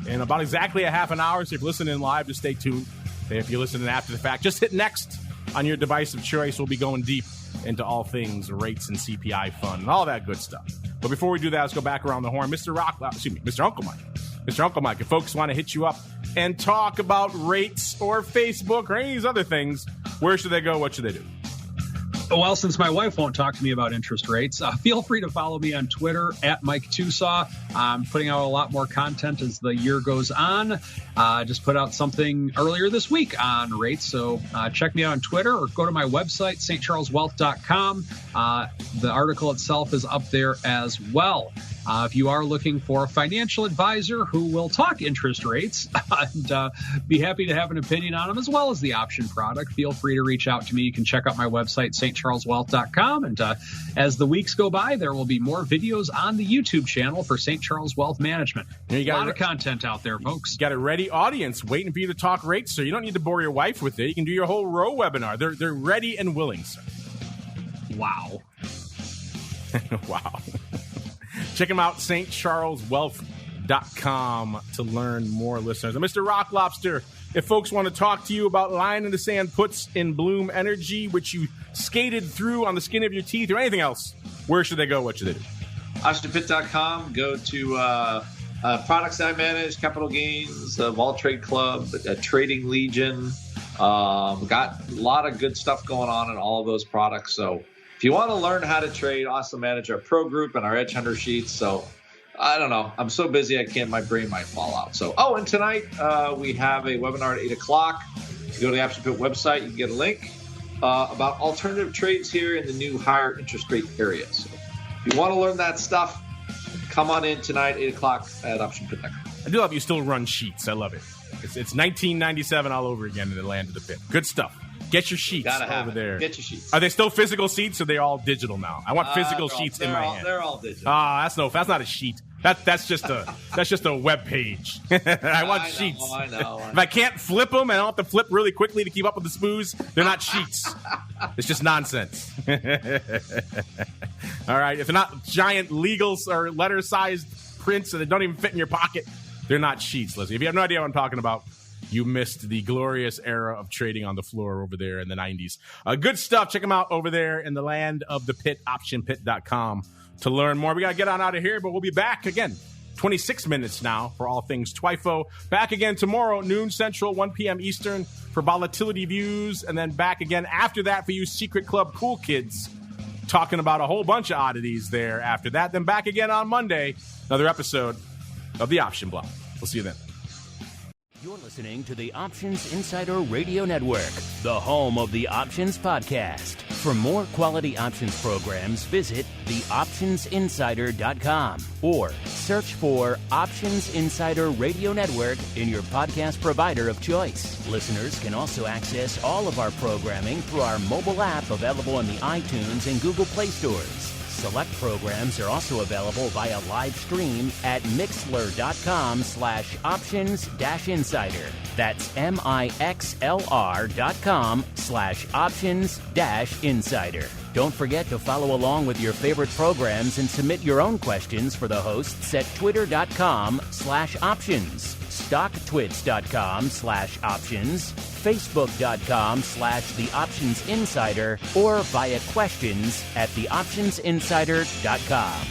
in about exactly a half an hour. So if you're listening live, just stay tuned. If you're listening after the fact, just hit next on your device of choice. We'll be going deep into all things rates and CPI fun and all that good stuff. But before we do that, let's go back around the horn. Mr. Uncle Mike. Mr. Uncle Mike, if folks want to hit you up and talk about rates or Facebook or any of these other things, where should they go? What should they do? Well, since my wife won't talk to me about interest rates, feel free to follow me on Twitter at Mike TOSAW. I'm putting out a lot more content as the year goes on. Just put out something earlier this week on rates. So check me out on Twitter or go to my website, stcharleswealth.com. The article itself is up there as well. If you are looking for a financial advisor who will talk interest rates and be happy to have an opinion on them, as well as the option product, feel free to reach out to me. You can check out my website, stcharleswealth.com. And as the weeks go by, there will be more videos on the YouTube channel for St. Charles Wealth Management. A lot of content out there, folks. You got a ready audience waiting for you to talk rates, so you don't need to bore your wife with it. You can do your whole row webinar. They're ready and willing, sir. Wow. Wow. Check them out, stcharleswealth.com, to learn more, listeners. And Mr. Rock Lobster, if folks want to talk to you about line in the sand puts in Bloom Energy, which you skated through on the skin of your teeth, or anything else, where should they go? What should they do? OptionPit.com. Go to products I manage, Capital Gains, Vol Trade Club, Trading Legion. Got a lot of good stuff going on in all of those products. So if you want to learn how to trade, also manage our Pro Group and our Edge Hunter sheets. So I don't know. I'm so busy, my brain might fall out. So, and tonight we have a webinar at 8 o'clock. If you go to the Option Pit website, you can get a link about alternative trades here in the new higher interest rate area. So if you want to learn that stuff, come on in tonight, 8 o'clock at OptionPit.com. I do love you still run sheets. I love it. It's 1997 all over again in the land of the pit. Good stuff. Get your sheets over there. Get your sheets. Are they still physical sheets or are they all digital now? I want physical sheets in my hand. They're all digital. That's not a sheet. That's just a web page. I want sheets. I know. If I can't flip them and I don't have to flip really quickly to keep up with the smooths, they're not sheets. It's just nonsense. All right. If they're not giant legal or letter-sized prints and they don't even fit in your pocket, they're not sheets, Leslie. If you have no idea what I'm talking about, you missed the glorious era of trading on the floor over there in the 90s. Good stuff. Check them out over there in the land of the pit, optionpit.com to learn more. We got to get on out of here, but we'll be back again. 26 minutes now for all things TWIFO. Back again tomorrow, noon Central, 1 p.m. Eastern for volatility views. And then back again after that for you Secret Club cool kids, talking about a whole bunch of oddities there after that. Then back again on Monday, another episode of the Option Block. We'll see you then. You're listening to the Options Insider Radio Network, the home of the Options Podcast. For more quality options programs, visit theoptionsinsider.com or search for Options Insider Radio Network in your podcast provider of choice. Listeners can also access all of our programming through our mobile app available in the iTunes and Google Play stores. Select programs are also available via live stream at mixlr.com/options-insider. That's mixlr.com/options-insider. Don't forget to follow along with your favorite programs and submit your own questions for the hosts at twitter.com/options, stocktwits.com/options, facebook.com/theoptionsinsider, or via questions at theoptionsinsider.com.